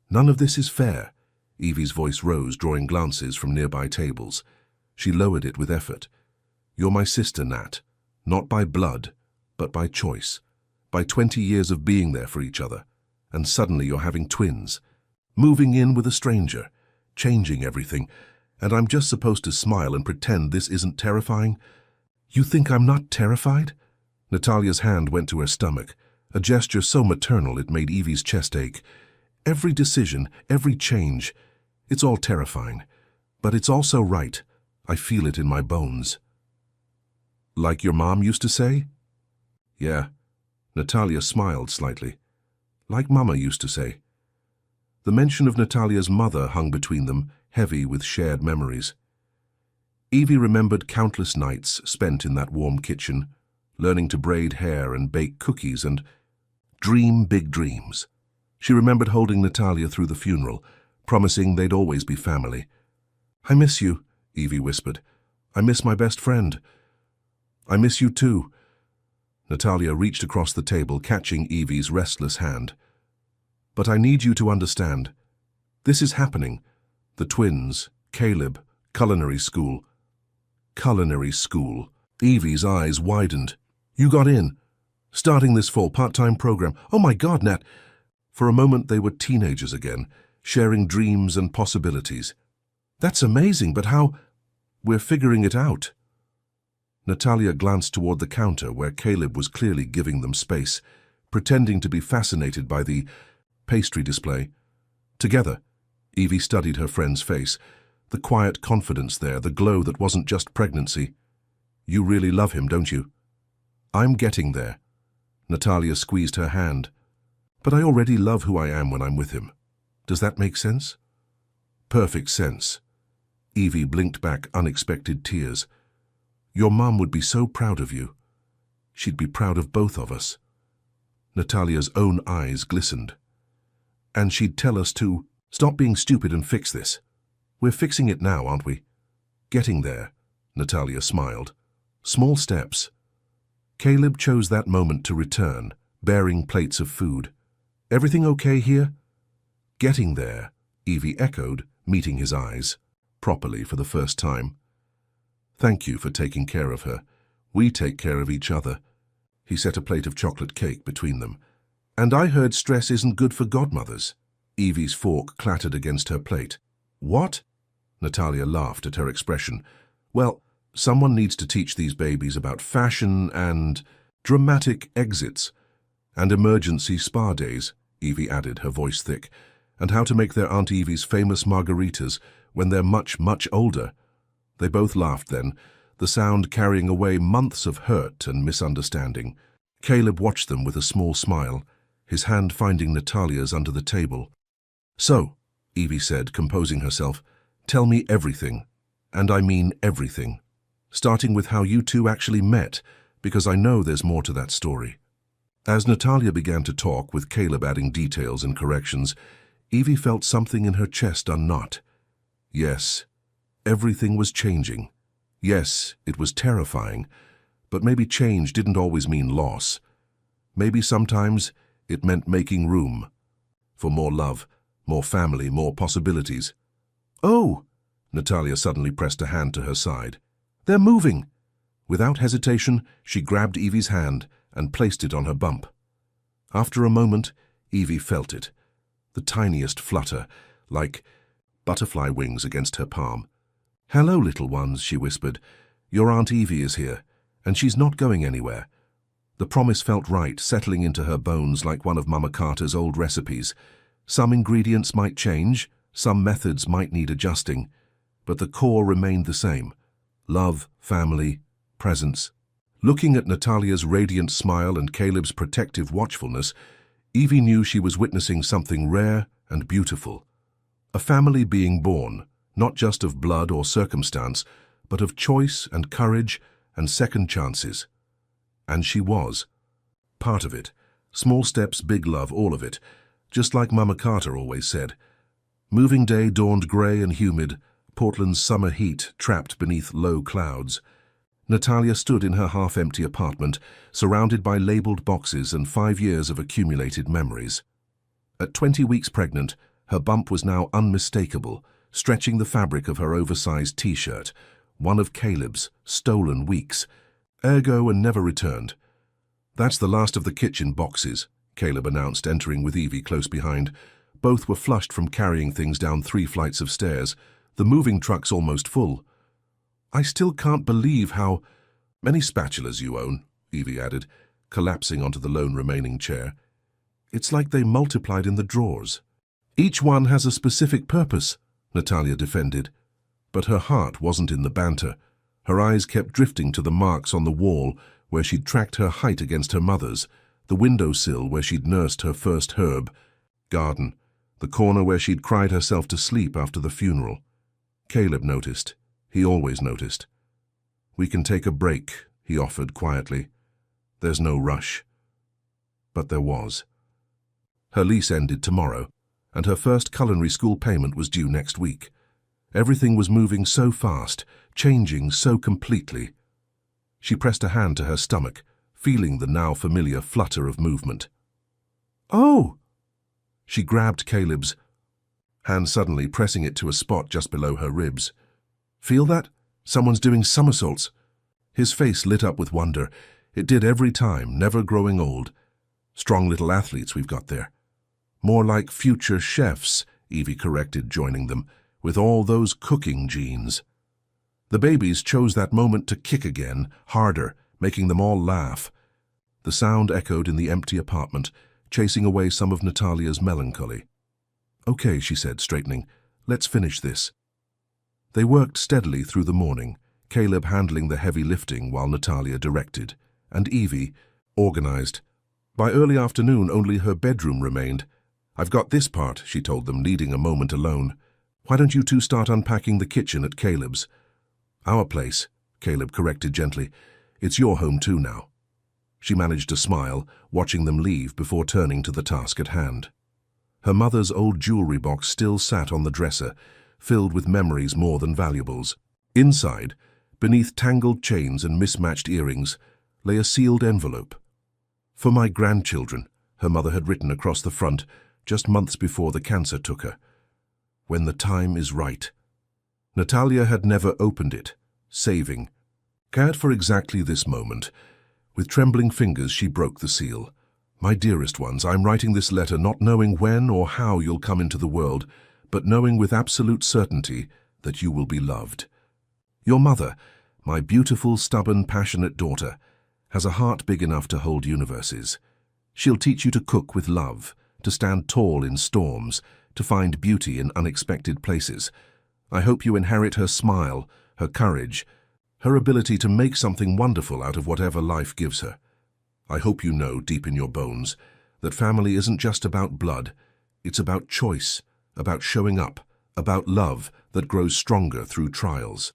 "None of this is fair." Evie's voice rose, drawing glances from nearby tables. She lowered it with effort. "You're my sister, Nat. Not by blood, but by choice. By 20 years of being there for each other. And suddenly you're having twins. Moving in with a stranger. Changing everything. And I'm just supposed to smile and pretend this isn't terrifying? You think I'm not terrified?" Natalia's hand went to her stomach, a gesture so maternal it made Evie's chest ache. "Every decision, every change, it's all terrifying. But it's also right. I feel it in my bones." "Like your mom used to say?" "Yeah." Natalia smiled slightly. "Like Mama used to say." The mention of Natalia's mother hung between them, heavy with shared memories. Evie remembered countless nights spent in that warm kitchen, learning to braid hair and bake cookies and dream big dreams. She remembered holding Natalia through the funeral, promising they'd always be family. "I miss you," Evie whispered. I miss my best friend. I miss you too. Natalia reached across the table, catching Evie's restless hand. But I need you to understand. This is happening. The twins, Caleb, culinary school. Culinary school. Evie's eyes widened. You got in. Starting this fall, part-time program. Oh my God, Nat. For a moment they were teenagers again, sharing dreams and possibilities. That's amazing, but how? We're figuring it out. Natalia glanced toward the counter where Caleb was clearly giving them space, pretending to be fascinated by the pastry display. Together, Evie studied her friend's face, the quiet confidence there, the glow that wasn't just pregnancy. You really love him, don't you? I'm getting there. Natalia squeezed her hand. But I already love who I am when I'm with him. Does that make sense? Perfect sense. Evie blinked back unexpected tears. Your mum would be so proud of you. She'd be proud of both of us. Natalia's own eyes glistened. And she'd tell us to stop being stupid and fix this. We're fixing it now, aren't we? Getting there, Natalia smiled. Small steps. Caleb chose that moment to return, bearing plates of food. Everything okay here? Getting there, Evie echoed, meeting his eyes, properly for the first time. Thank you for taking care of her. We take care of each other. He set a plate of chocolate cake between them. And I heard stress isn't good for godmothers. Evie's fork clattered against her plate. What? Natalia laughed at her expression. Well, someone needs to teach these babies about fashion and dramatic exits and emergency spa days, Evie added, her voice thick, and how to make their Aunt Evie's famous margaritas when they're much, much older. They both laughed then, the sound carrying away months of hurt and misunderstanding. Caleb watched them with a small smile, his hand finding Natalia's under the table. So, Evie said, composing herself, tell me everything, and I mean everything, starting with how you two actually met, because I know there's more to that story. As Natalia began to talk, with Caleb adding details and corrections, Evie felt something in her chest unknot. Yes, everything was changing. Yes, it was terrifying, but maybe change didn't always mean loss. Maybe sometimes it meant making room for more love, more family, more possibilities. Oh! Natalia suddenly pressed a hand to her side. They're moving! Without hesitation, she grabbed Evie's hand and placed it on her bump. After a moment, Evie felt it, the tiniest flutter, like butterfly wings against her palm. Hello, little ones, she whispered. Your Aunt Evie is here, and she's not going anywhere. The promise felt right, settling into her bones like one of Mama Carter's old recipes. Some ingredients might change, some methods might need adjusting, but the core remained the same. Love, family, presence. Looking at Natalia's radiant smile and Caleb's protective watchfulness, Evie knew she was witnessing something rare and beautiful. A family being born, not just of blood or circumstance, but of choice and courage and second chances. And she was. Part of it. Small steps, big love, all of it. Just like Mama Carter always said. Moving day dawned grey and humid, Portland's summer heat trapped beneath low clouds. Natalia stood in her half-empty apartment, surrounded by labelled boxes and 5 years of accumulated memories. At 20 weeks pregnant, her bump was now unmistakable, stretching the fabric of her oversized T-shirt, one of Caleb's stolen weeks, ergo and never returned. That's the last of the kitchen boxes, Caleb announced, entering with Evie close behind. Both were flushed from carrying things down 3 flights of stairs, the moving trucks almost full. I still can't believe how many spatulas you own, Evie added, collapsing onto the lone remaining chair. It's like they multiplied in the drawers. Each one has a specific purpose, Natalia defended. But her heart wasn't in the banter. Her eyes kept drifting to the marks on the wall where she'd tracked her height against her mother's, the windowsill where she'd nursed her first herb, garden, the corner where she'd cried herself to sleep after the funeral. Caleb noticed. He always noticed. We can take a break, he offered quietly. There's no rush. But there was. Her lease ended tomorrow, and her first culinary school payment was due next week. Everything was moving so fast, changing so completely. She pressed a hand to her stomach, feeling the now familiar flutter of movement. "Oh!" She grabbed Caleb's hand suddenly, pressing it to a spot just below her ribs. "Feel that? Someone's doing somersaults." His face lit up with wonder. It did every time, never growing old. "Strong little athletes we've got there." "More like future chefs," Evie corrected, joining them, "with all those cooking genes." The babies chose that moment to kick again, harder, making them all laugh. The sound echoed in the empty apartment, chasing away some of Natalia's melancholy. "Okay," she said, straightening. "Let's finish this." They worked steadily through the morning, Caleb handling the heavy lifting while Natalia directed, and Evie organized. By early afternoon, only her bedroom remained. "I've got this part," she told them, needing a moment alone. "Why don't you two start unpacking the kitchen at Caleb's?" "Our place," Caleb corrected gently. "It's your home too now." She managed to smile, watching them leave before turning to the task at hand. Her mother's old jewelry box still sat on the dresser, filled with memories more than valuables. Inside, beneath tangled chains and mismatched earrings, lay a sealed envelope. "For my grandchildren," her mother had written across the front, just months before the cancer took her. "When the time is right." Natalia had never opened it, saving. Cared for exactly this moment. With trembling fingers, she broke the seal. "My dearest ones, I'm writing this letter not knowing when or how you'll come into the world, but knowing with absolute certainty that you will be loved. Your mother, my beautiful, stubborn, passionate daughter, has a heart big enough to hold universes. She'll teach you to cook with love, to stand tall in storms, to find beauty in unexpected places. I hope you inherit her smile, her courage, her ability to make something wonderful out of whatever life gives her. I hope you know, deep in your bones, that family isn't just about blood. It's about choice, about showing up, about love that grows stronger through trials.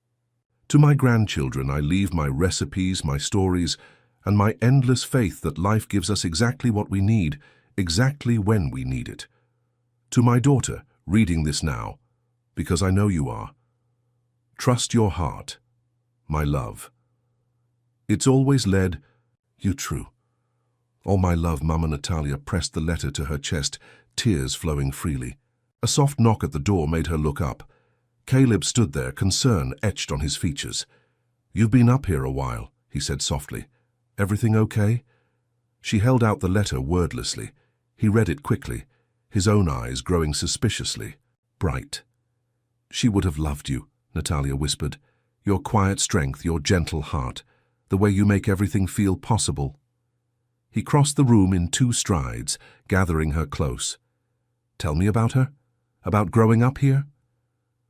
To my grandchildren, I leave my recipes, my stories, and my endless faith that life gives us exactly what we need, exactly when we need it. To my daughter, reading this now, because I know you are. Trust your heart, my love. It's always led, you true. All my love." Mama Natalia pressed the letter to her chest, tears flowing freely. A soft knock at the door made her look up. Caleb stood there, concern etched on his features. "You've been up here a while," he said softly. "Everything okay?" She held out the letter wordlessly. He read it quickly, his own eyes growing suspiciously bright. "She would have loved you," Natalia whispered. "Your quiet strength, your gentle heart, the way you make everything feel possible." He crossed the room in 2 strides, gathering her close. "Tell me about her? About growing up here?"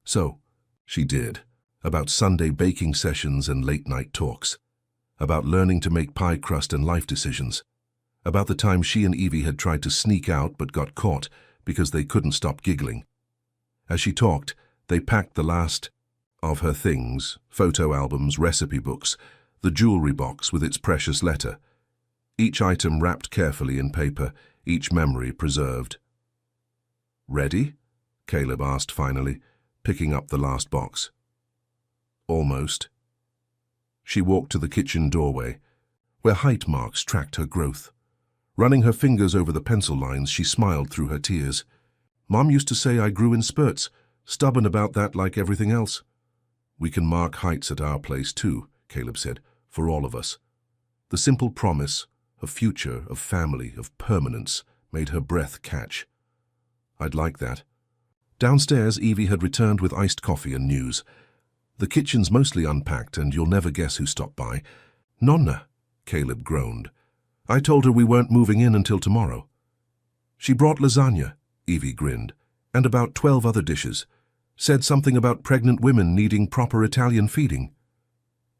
So, she did. About Sunday baking sessions and late-night talks. About learning to make pie crust and life decisions. About the time she and Evie had tried to sneak out but got caught because they couldn't stop giggling. As she talked, they packed the last of her things, photo albums, recipe books, the jewelry box with its precious letter. Each item wrapped carefully in paper, each memory preserved. "Ready?" Caleb asked finally, picking up the last box. "Almost." She walked to the kitchen doorway, where height marks tracked her growth. Running her fingers over the pencil lines, she smiled through her tears. "Mom used to say I grew in spurts, stubborn about that like everything else." "We can mark heights at our place too," Caleb said, "for all of us." The simple promise of future, of family, of permanence made her breath catch. "I'd like that." Downstairs, Evie had returned with iced coffee and news. "The kitchen's mostly unpacked and you'll never guess who stopped by." "Nonna," Caleb groaned. "I told her we weren't moving in until tomorrow." "She brought lasagna," Evie grinned, "and about 12 other dishes. Said something about pregnant women needing proper Italian feeding."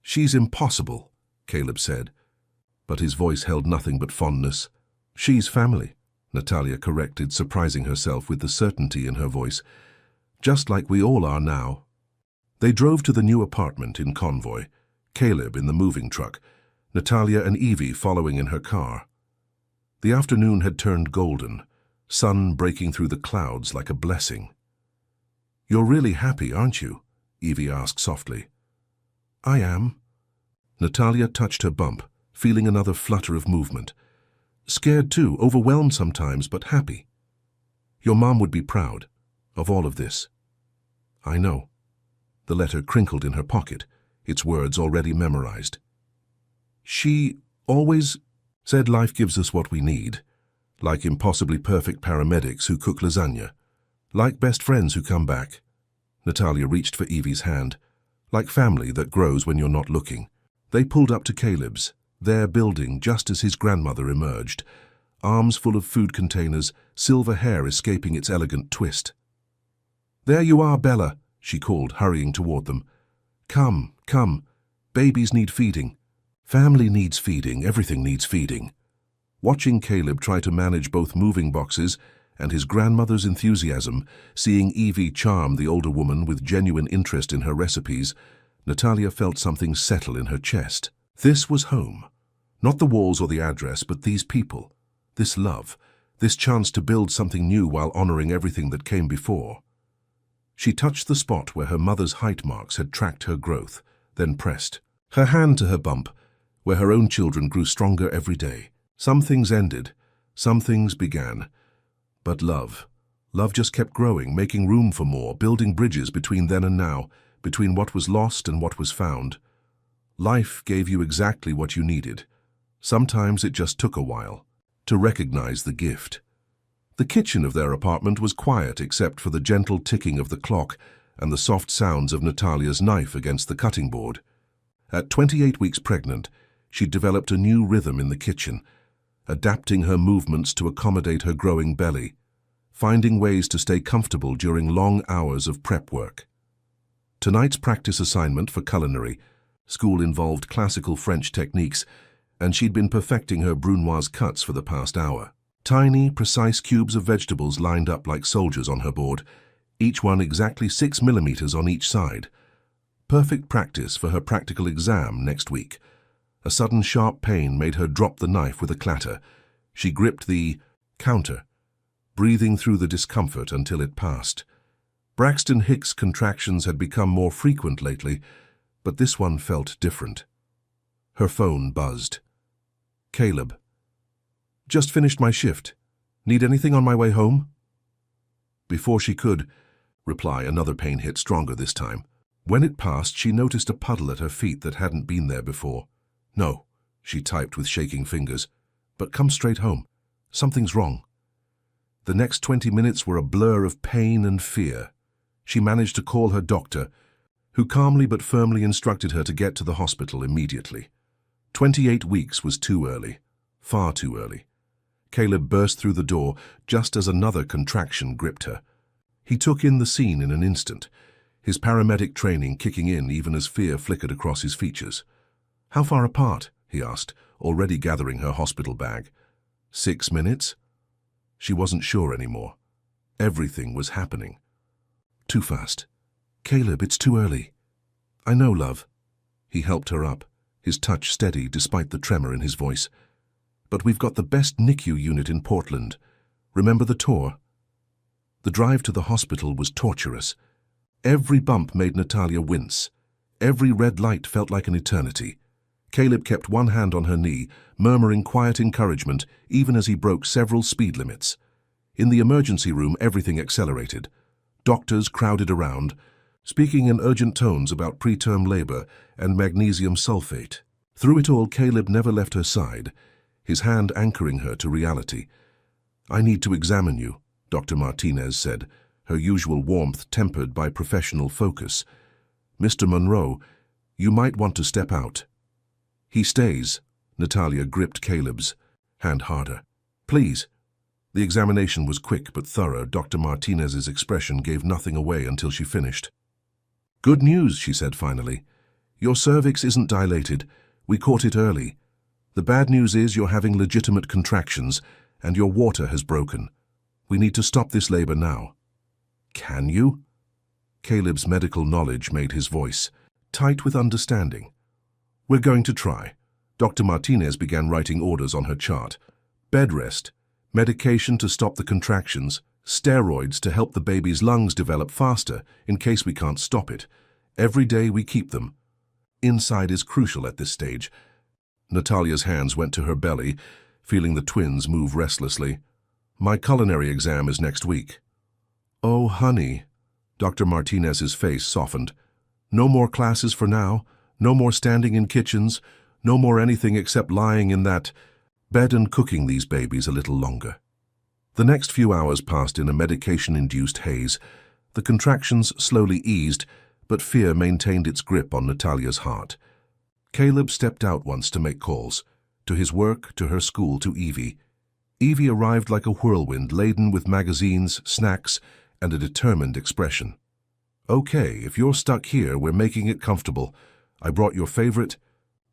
"She's impossible," Caleb said, but his voice held nothing but fondness. "She's family," Natalia corrected, surprising herself with the certainty in her voice. "Just like we all are now." They drove to the new apartment in convoy, Caleb in the moving truck, Natalia and Evie following in her car. The afternoon had turned golden, sun breaking through the clouds like a blessing. You're really happy, aren't you? Evie asked softly. I am. Natalia touched her bump, feeling another flutter of movement. Scared too, overwhelmed sometimes, but happy. Your mom would be proud of all of this. I know. The letter crinkled in her pocket, its words already memorized. She always said life gives us what we need, like impossibly perfect paramedics who cook lasagna, like best friends who come back. Natalia reached for Evie's hand, like family that grows when you're not looking. They pulled up to Caleb's, their building just as his grandmother emerged, arms full of food containers, silver hair escaping its elegant twist. There you are, Bella, she called, hurrying toward them. Come, come. Babies need feeding. Family needs feeding. Everything needs feeding. Watching Caleb try to manage both moving boxes and his grandmother's enthusiasm, seeing Evie charm the older woman with genuine interest in her recipes, Natalia felt something settle in her chest. This was home. Not the walls or the address, but these people. This love. This chance to build something new while honoring everything that came before. She touched the spot where her mother's height marks had tracked her growth, then pressed her hand to her bump, where her own children grew stronger every day. Some things ended, some things began. But love just kept growing, making room for more, building bridges between then and now, between what was lost and what was found. Life gave you exactly what you needed. Sometimes it just took a while to recognize the gift. The kitchen of their apartment was quiet except for the gentle ticking of the clock and the soft sounds of Natalia's knife against the cutting board. At 28 weeks pregnant, she'd developed a new rhythm in the kitchen, adapting her movements to accommodate her growing belly, finding ways to stay comfortable during long hours of prep work. Tonight's practice assignment for culinary school involved classical French techniques, and she'd been perfecting her brunoise cuts for the past hour. Tiny, precise cubes of vegetables lined up like soldiers on her board, each one exactly 6 millimeters on each side. Perfect practice for her practical exam next week. A sudden sharp pain made her drop the knife with a clatter. She gripped the counter, breathing through the discomfort until it passed. Braxton Hicks' contractions had become more frequent lately, but this one felt different. Her phone buzzed. Caleb. Just finished my shift. Need anything on my way home? Before she could reply, another pain hit stronger this time. When it passed, she noticed a puddle at her feet that hadn't been there before. No, she typed with shaking fingers, but come straight home. Something's wrong. The next 20 minutes were a blur of pain and fear. She managed to call her doctor, who calmly but firmly instructed her to get to the hospital immediately. 28 weeks was too early, far too early. Caleb burst through the door just as another contraction gripped her. He took in the scene in an instant, his paramedic training kicking in even as fear flickered across his features. How far apart? He asked, already gathering her hospital bag. 6 minutes? She wasn't sure anymore. Everything was happening. Too fast. Caleb, it's too early. I know, love. He helped her up, his touch steady despite the tremor in his voice. But we've got the best NICU unit in Portland. Remember the tour? The drive to the hospital was torturous. Every bump made Natalia wince. Every red light felt like an eternity. Caleb kept one hand on her knee, murmuring quiet encouragement even as he broke several speed limits. In the emergency room, everything accelerated. Doctors crowded around, speaking in urgent tones about preterm labor and magnesium sulfate. Through it all, Caleb never left her side, his hand anchoring her to reality. I need to examine you, Dr. Martinez said, her usual warmth tempered by professional focus. Mr. Monroe, you might want to step out. He stays. Natalia gripped Caleb's hand harder. Please. The examination was quick but thorough. Dr. Martinez's expression gave nothing away until she finished. Good news, she said finally. Your cervix isn't dilated. We caught it early. The bad news is you're having legitimate contractions and your water has broken. We need to stop this labor now. Can you? Caleb's medical knowledge made his voice tight with understanding. We're going to try. Dr. Martinez began writing orders on her chart. Bed rest, medication to stop the contractions, Steroids to help the baby's lungs develop faster in case we can't stop it. Every day we keep them. Inside is crucial at this stage. Natalia's hands went to her belly, feeling the twins move restlessly. My culinary exam is next week. Oh, honey. Dr. Martinez's face softened. No more classes for now. No more standing in kitchens. No more anything except lying in that bed and cooking these babies a little longer. The next few hours passed in a medication-induced haze. The contractions slowly eased, but fear maintained its grip on Natalia's heart. Caleb stepped out once to make calls, to his work, to her school, to Evie. Evie arrived like a whirlwind, laden with magazines, snacks, and a determined expression. Okay, if you're stuck here, we're making it comfortable. I brought your favorite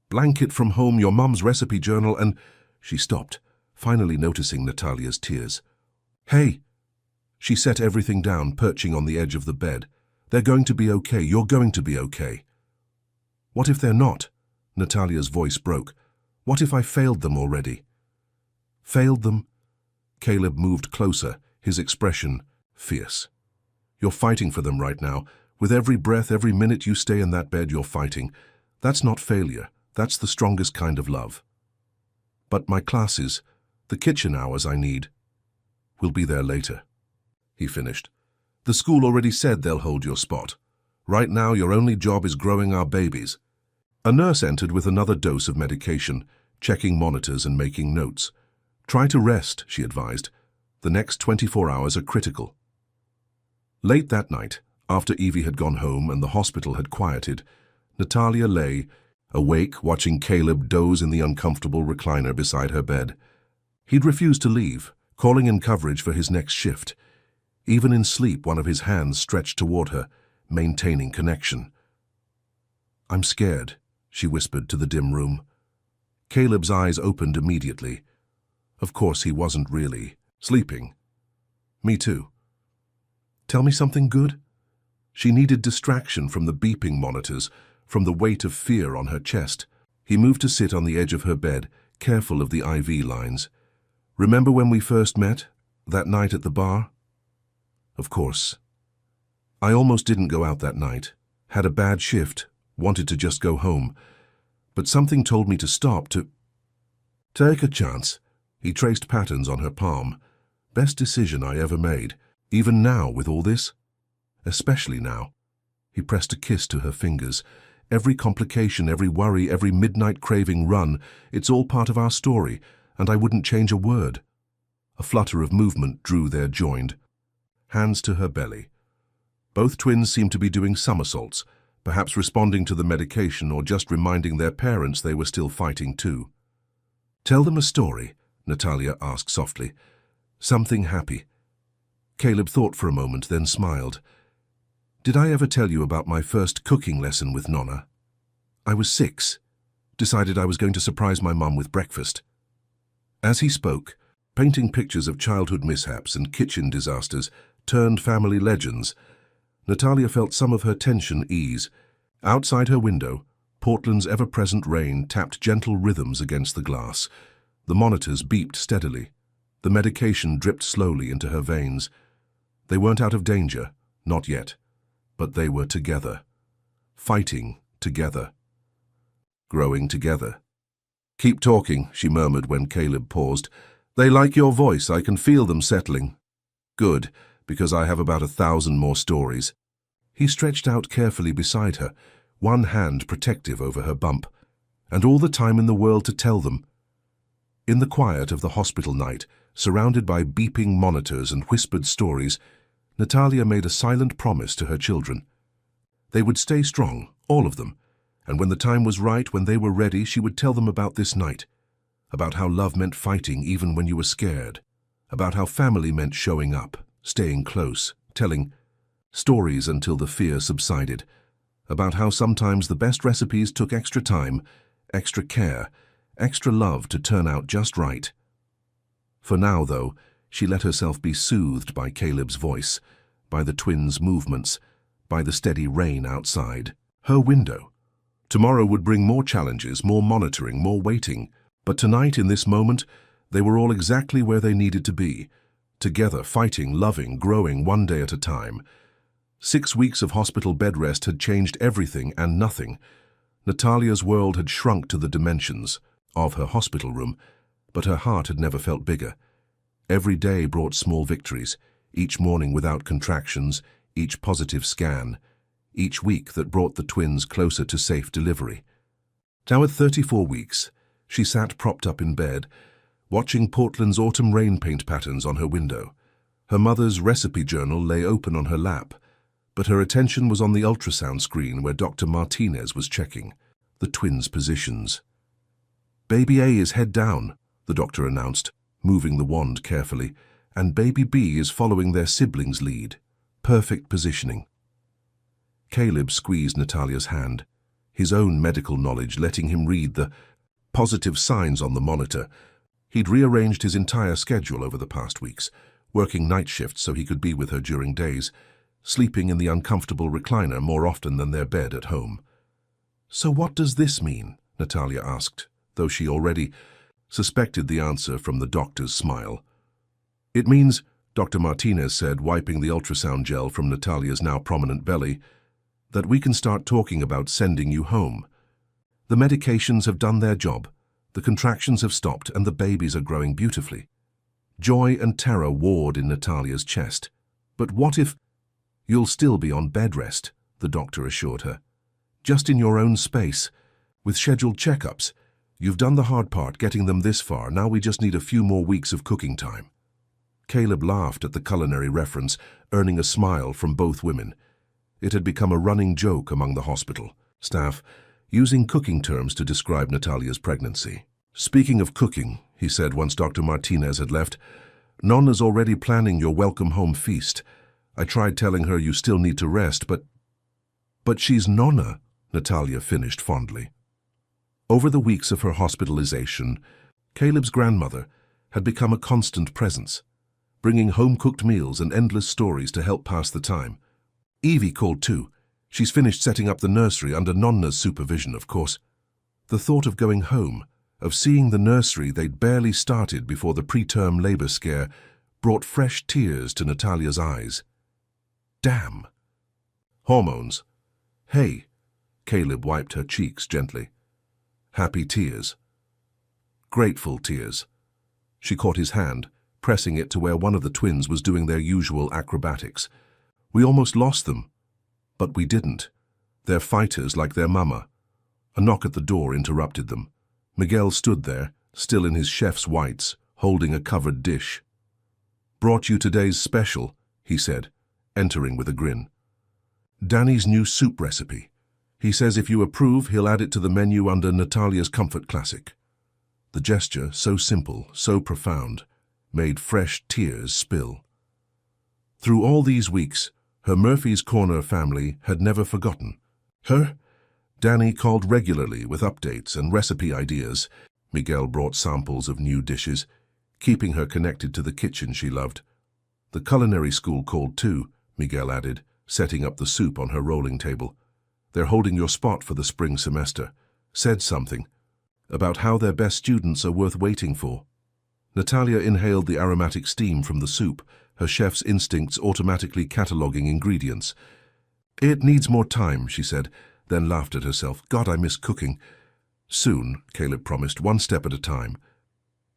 blanket from home, your mum's recipe journal, and... She stopped, finally noticing Natalia's tears. Hey! She set everything down, perching on the edge of the bed. They're going to be okay. You're going to be okay. What if they're not? Natalia's voice broke. What if I failed them already? Failed them? Caleb moved closer, his expression fierce. You're fighting for them right now. With every breath, every minute you stay in that bed, you're fighting. That's not failure. That's the strongest kind of love. But my classes, the kitchen hours I need, will be there later. He finished. The school already said they'll hold your spot. Right now, your only job is growing our babies. A nurse entered with another dose of medication, checking monitors and making notes. Try to rest, she advised. The next 24 hours are critical. Late that night, after Evie had gone home and the hospital had quieted, Natalia lay, awake, watching Caleb doze in the uncomfortable recliner beside her bed. He'd refused to leave, calling in coverage for his next shift. Even in sleep, one of his hands stretched toward her, maintaining connection. I'm scared, she whispered to the dim room. Caleb's eyes opened immediately. Of course, he wasn't really sleeping. Me too. Tell me something good? She needed distraction from the beeping monitors, from the weight of fear on her chest. He moved to sit on the edge of her bed, careful of the IV lines. Remember when we first met, that night at the bar? Of course. I almost didn't go out that night. Had a bad shift, wanted to just go home. But something told me to stop, to take a chance. He traced patterns on her palm. Best decision I ever made. Even now, with all this? Especially now. He pressed a kiss to her fingers. Every complication, every worry, every midnight craving run, it's all part of our story, and I wouldn't change a word. A flutter of movement drew their joined. Hands to her belly. Both twins seemed to be doing somersaults, perhaps responding to the medication or just reminding their parents they were still fighting too. Tell them a story, Natalia asked softly. Something happy. Caleb thought for a moment, then smiled. Did I ever tell you about my first cooking lesson with Nonna? I was 6. Decided I was going to surprise my mum with breakfast. As he spoke, painting pictures of childhood mishaps and kitchen disasters turned family legends, Natalia felt some of her tension ease. Outside her window, Portland's ever-present rain tapped gentle rhythms against the glass. The monitors beeped steadily. The medication dripped slowly into her veins. They weren't out of danger, not yet, but they were together, fighting together, growing together. Keep talking, she murmured when Caleb paused. They like your voice, I can feel them settling. Good, because I have about 1,000 more stories. He stretched out carefully beside her, one hand protective over her bump, and all the time in the world to tell them. In the quiet of the hospital night, surrounded by beeping monitors and whispered stories, Natalia made a silent promise to her children. They would stay strong, all of them, and when the time was right, when they were ready, she would tell them about this night, about how love meant fighting even when you were scared, about how family meant showing up, staying close, telling stories until the fear subsided, about how sometimes the best recipes took extra time, extra care, extra love to turn out just right. For now, though, she let herself be soothed by Caleb's voice, by the twins' movements, by the steady rain outside. Her window. Tomorrow would bring more challenges, more monitoring, more waiting, but tonight, in this moment, they were all exactly where they needed to be, together, fighting, loving, growing one day at a time. 6 weeks of hospital bed rest had changed everything and nothing. Natalia's world had shrunk to the dimensions of her hospital room, but her heart had never felt bigger. Every day brought small victories, each morning without contractions, each positive scan, each week that brought the twins closer to safe delivery. Now at 34 weeks, she sat propped up in bed, watching Portland's autumn rain paint patterns on her window. Her mother's recipe journal lay open on her lap, but her attention was on the ultrasound screen where Dr. Martinez was checking the twins' positions. "Baby A is head down," the doctor announced, moving the wand carefully, "and baby B is following their siblings' lead. Perfect positioning." Caleb squeezed Natalia's hand, his own medical knowledge letting him read the positive signs on the monitor. He'd rearranged his entire schedule over the past weeks, working night shifts so he could be with her during days, sleeping in the uncomfortable recliner more often than their bed at home. "So what does this mean?" Natalia asked, though she already suspected the answer from the doctor's smile. "It means," Dr. Martinez said, wiping the ultrasound gel from Natalia's now prominent belly, "that we can start talking about sending you home. The medications have done their job, the contractions have stopped, and the babies are growing beautifully." Joy and terror warred in Natalia's chest. "But what if—" "You'll still be on bed rest," the doctor assured her. "Just in your own space, with scheduled checkups. You've done the hard part, getting them this far. Now we just need a few more weeks of cooking time." Caleb laughed at the culinary reference, earning a smile from both women. It had become a running joke among the hospital staff, using cooking terms to describe Natalia's pregnancy. "Speaking of cooking," he said once Dr. Martinez had left, "Nonna's already planning your welcome home feast. I tried telling her you still need to rest, but she's Nonna," Natalia finished fondly. Over the weeks of her hospitalization, Caleb's grandmother had become a constant presence, bringing home-cooked meals and endless stories to help pass the time. Evie called too. She's finished setting up the nursery under Nonna's supervision, of course. The thought of going home, of seeing the nursery they'd barely started before the preterm labor scare, brought fresh tears to Natalia's eyes. Damn. Hormones. Hey. Caleb wiped her cheeks gently. Happy tears. Grateful tears. She caught his hand, pressing it to where one of the twins was doing their usual acrobatics. "We almost lost them. But we didn't. They're fighters like their mama." A knock at the door interrupted them. Miguel stood there, still in his chef's whites, holding a covered dish. "Brought you today's special," he said, entering with a grin. "Danny's new soup recipe. He says if you approve, he'll add it to the menu under Natalia's Comfort Classic." The gesture, so simple, so profound, made fresh tears spill. Through all these weeks, her Murphy's Corner family had never forgotten her. Danny called regularly with updates and recipe ideas. Miguel brought samples of new dishes, keeping her connected to the kitchen she loved. The culinary school called too, Miguel added, setting up the soup on her rolling table. "They're holding your spot for the spring semester," said something about how their best students are worth waiting for. Natalia inhaled the aromatic steam from the soup, her chef's instincts automatically cataloguing ingredients. "It needs more time," she said, then laughed at herself. "God, I miss cooking." "Soon," Caleb promised, "one step at a time."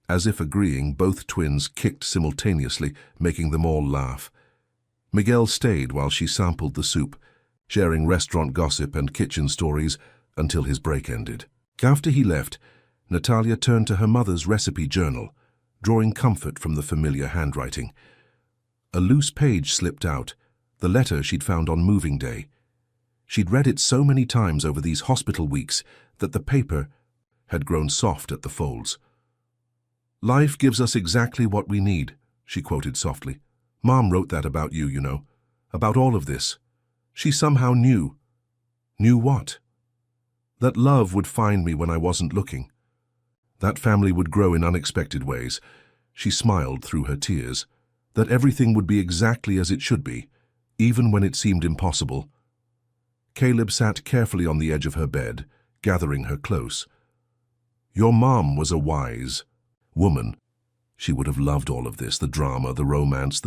As if agreeing, both twins kicked simultaneously, making them all laugh. Miguel stayed while she sampled the soup, sharing restaurant gossip and kitchen stories until his break ended. After he left, Natalia turned to her mother's recipe journal, drawing comfort from the familiar handwriting. A loose page slipped out, the letter she'd found on moving day. She'd read it so many times over these hospital weeks that the paper had grown soft at the folds. "Life gives us exactly what we need," she quoted softly. "Mom wrote that about you, you know, about all of this. She somehow knew." Knew what? That love would find me when I wasn't looking. That family would grow in unexpected ways. She smiled through her tears. That everything would be exactly as it should be, even when it seemed impossible. Caleb sat carefully on the edge of her bed, gathering her close. "Your mom was a wise woman. She would have loved all of this, the drama, the romance,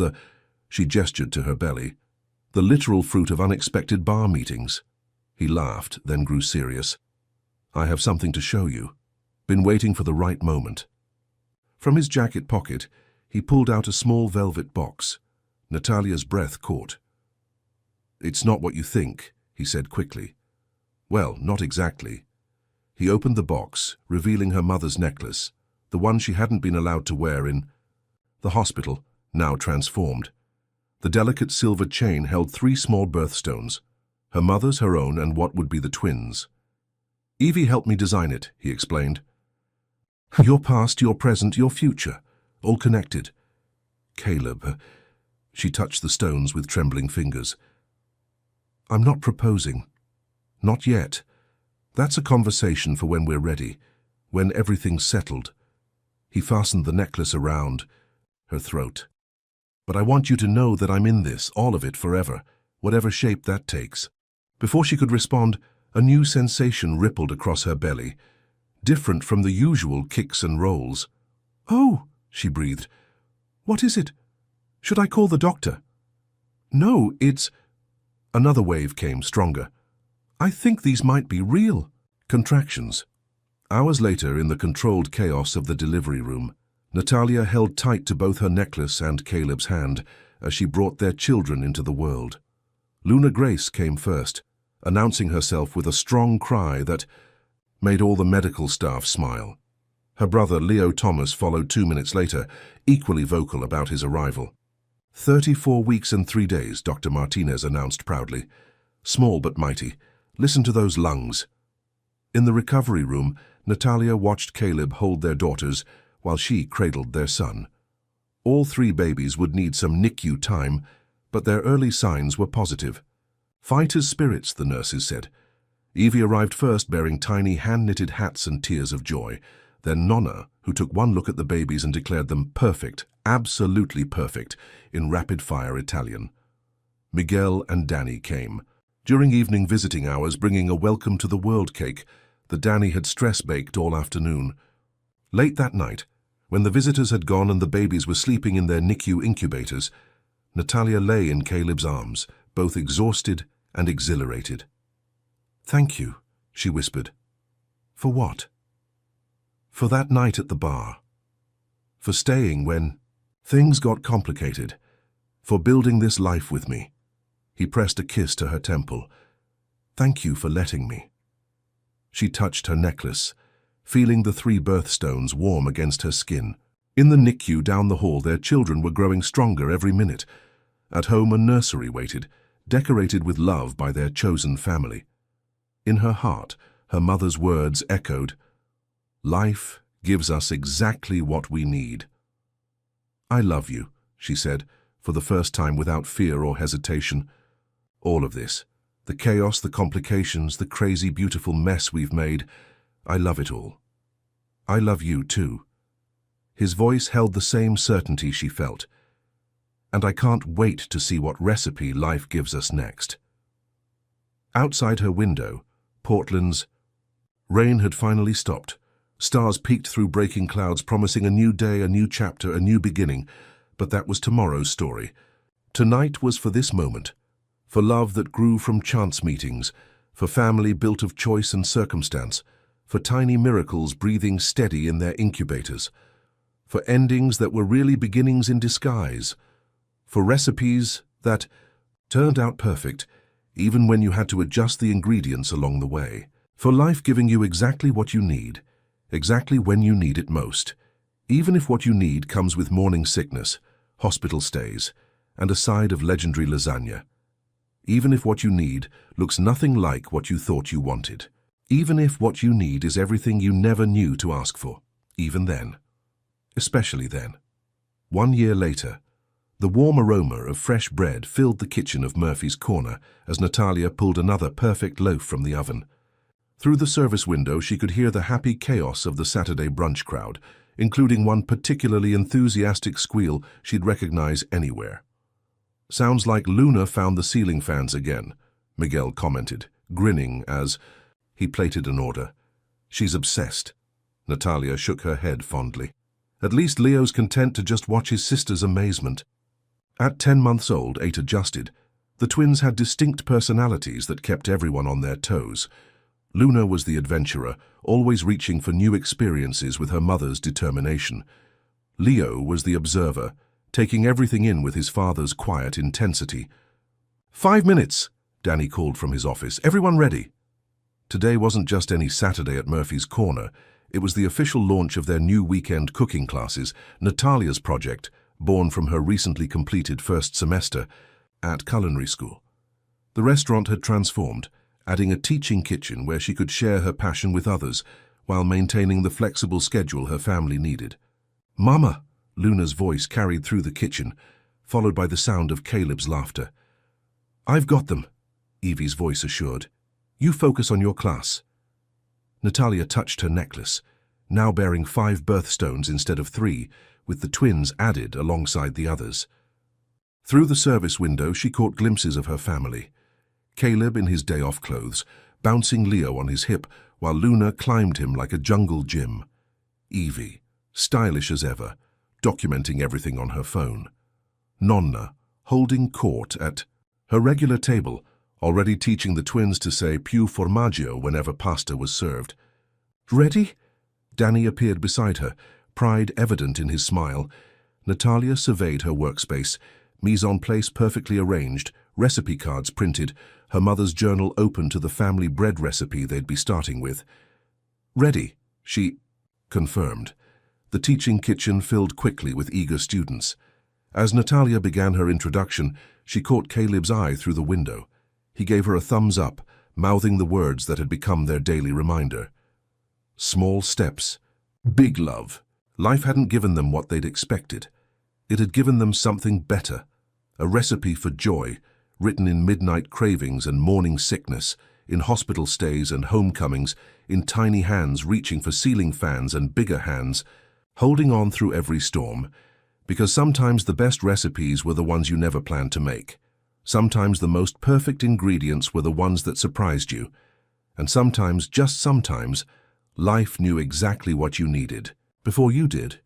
She gestured to her belly. The literal fruit of unexpected bar meetings. He laughed, then grew serious. I have something to show you. Been waiting for the right moment. From his jacket pocket, he pulled out a small velvet box. Natalia's breath caught. It's not what you think, he said quickly. Well, not exactly. He opened the box, revealing her mother's necklace, the one she hadn't been allowed to wear in the hospital, now transformed. The delicate silver chain held 3 small birthstones, her mother's, her own, and what would be the twins. Evie helped me design it, he explained. Your past, your present, your future, all connected. Caleb, she touched the stones with trembling fingers. I'm not proposing. Not yet. That's a conversation for when we're ready, when everything's settled. He fastened the necklace around her throat. But I want you to know that I'm in this, all of it, forever, whatever shape that takes. Before she could respond, a new sensation rippled across her belly, different from the usual kicks and rolls. Oh, she breathed. What is it? Should I call the doctor? No, it's... Another wave came, stronger. I think these might be real. Contractions. Hours later, in the controlled chaos of the delivery room, Natalia held tight to both her necklace and Caleb's hand as she brought their children into the world. Luna Grace came first, announcing herself with a strong cry that made all the medical staff smile. Her brother, Leo Thomas, followed 2 minutes later, equally vocal about his arrival. 34 weeks and 3 days, Dr. Martinez announced proudly. Small but mighty. Listen to those lungs. In the recovery room, Natalia watched Caleb hold their daughters while she cradled their son. All 3 babies would need some NICU time, but their early signs were positive. Fighters' spirits, the nurses said. Evie arrived first, bearing tiny hand-knitted hats and tears of joy. Then Nonna, who took one look at the babies and declared them perfect, absolutely perfect, in rapid-fire Italian. Miguel and Danny came. During evening visiting hours, bringing a welcome-to-the-world cake that Danny had stress-baked all afternoon. Late that night, when the visitors had gone and the babies were sleeping in their NICU incubators, Natalia lay in Caleb's arms, both exhausted and exhilarated. Thank you, she whispered. For what? For that night at the bar. For staying when things got complicated. For building this life with me. He pressed a kiss to her temple. Thank you for letting me. She touched her necklace, feeling the 3 birthstones warm against her skin. In the NICU down the hall, their children were growing stronger every minute. At home, a nursery waited, decorated with love by their chosen family. In her heart, her mother's words echoed, Life gives us exactly what we need. I love you, she said, for the first time without fear or hesitation. All of this, the chaos, the complications, the crazy, beautiful mess we've made, I love it all. I love you too. His voice held the same certainty she felt. And I can't wait to see what recipe life gives us next. Outside her window, Portland's rain had finally stopped. Stars peeked through breaking clouds, promising a new day, a new chapter, a new beginning. But that was tomorrow's story. Tonight was for this moment, for love that grew from chance meetings, for family built of choice and circumstance, for tiny miracles breathing steady in their incubators, for endings that were really beginnings in disguise, for recipes that turned out perfect, even when you had to adjust the ingredients along the way, for life giving you exactly what you need, exactly when you need it most, even if what you need comes with morning sickness, hospital stays, and a side of legendary lasagna. Even if what you need looks nothing like what you thought you wanted. Even if what you need is everything you never knew to ask for. Even then. Especially then. 1 year later, the warm aroma of fresh bread filled the kitchen of Murphy's Corner as Natalia pulled another perfect loaf from the oven. Through the service window, she could hear the happy chaos of the Saturday brunch crowd, including one particularly enthusiastic squeal she'd recognize anywhere. Sounds like Luna found the ceiling fans again, Miguel commented, grinning as he plated an order. She's obsessed. Natalia shook her head fondly. At least Leo's content to just watch his sister's amazement. At 10 months old, 8 adjusted, the twins had distinct personalities that kept everyone on their toes. Luna was the adventurer, always reaching for new experiences with her mother's determination. Leo was the observer, taking everything in with his father's quiet intensity. 5 minutes, Danny called from his office. Everyone ready? Today wasn't just any Saturday at Murphy's Corner. It was the official launch of their new weekend cooking classes, Natalia's project, born from her recently completed first semester at culinary school. The restaurant had transformed, adding a teaching kitchen where she could share her passion with others, while maintaining the flexible schedule her family needed. "Mama!" Luna's voice carried through the kitchen, followed by the sound of Caleb's laughter. "I've got them," Evie's voice assured. "You focus on your class." Natalia touched her necklace, now bearing 5 birthstones instead of 3, with the twins added alongside the others. Through the service window, she caught glimpses of her family. Caleb in his day-off clothes, bouncing Leo on his hip, while Luna climbed him like a jungle gym. Evie, stylish as ever, documenting everything on her phone. Nonna, holding court at her regular table, already teaching the twins to say più formaggio whenever pasta was served. "Ready?" Danny appeared beside her, pride evident in his smile. Natalia surveyed her workspace, mise en place perfectly arranged, recipe cards printed, her mother's journal open to the family bread recipe they'd be starting with. "Ready," she confirmed. The teaching kitchen filled quickly with eager students. As Natalia began her introduction, she caught Caleb's eye through the window. He gave her a thumbs up, mouthing the words that had become their daily reminder. Small steps, big love. Life hadn't given them what they'd expected. It had given them something better, a recipe for joy, written in midnight cravings and morning sickness, in hospital stays and homecomings, in tiny hands reaching for ceiling fans and bigger hands, holding on through every storm, because sometimes the best recipes were the ones you never planned to make. Sometimes the most perfect ingredients were the ones that surprised you. And sometimes, just sometimes, life knew exactly what you needed, before you did,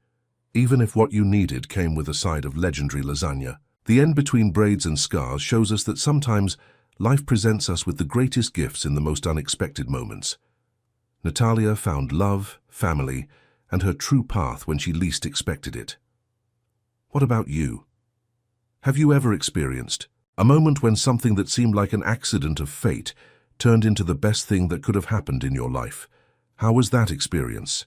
even if what you needed came with a side of legendary lasagna. The end between braids and scars shows us that sometimes life presents us with the greatest gifts in the most unexpected moments. Natalia found love, family, and her true path when she least expected it. What about you? Have you ever experienced a moment when something that seemed like an accident of fate turned into the best thing that could have happened in your life? How was that experience?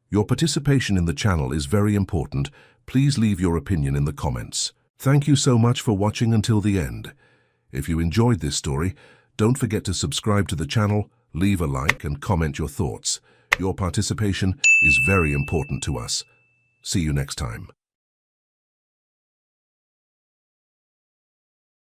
Your participation in the channel is very important. Please leave your opinion in the comments. Thank you so much for watching until the end. If you enjoyed this story, don't forget to subscribe to the channel, leave a like, and comment your thoughts. Your participation is very important to us. See you next time.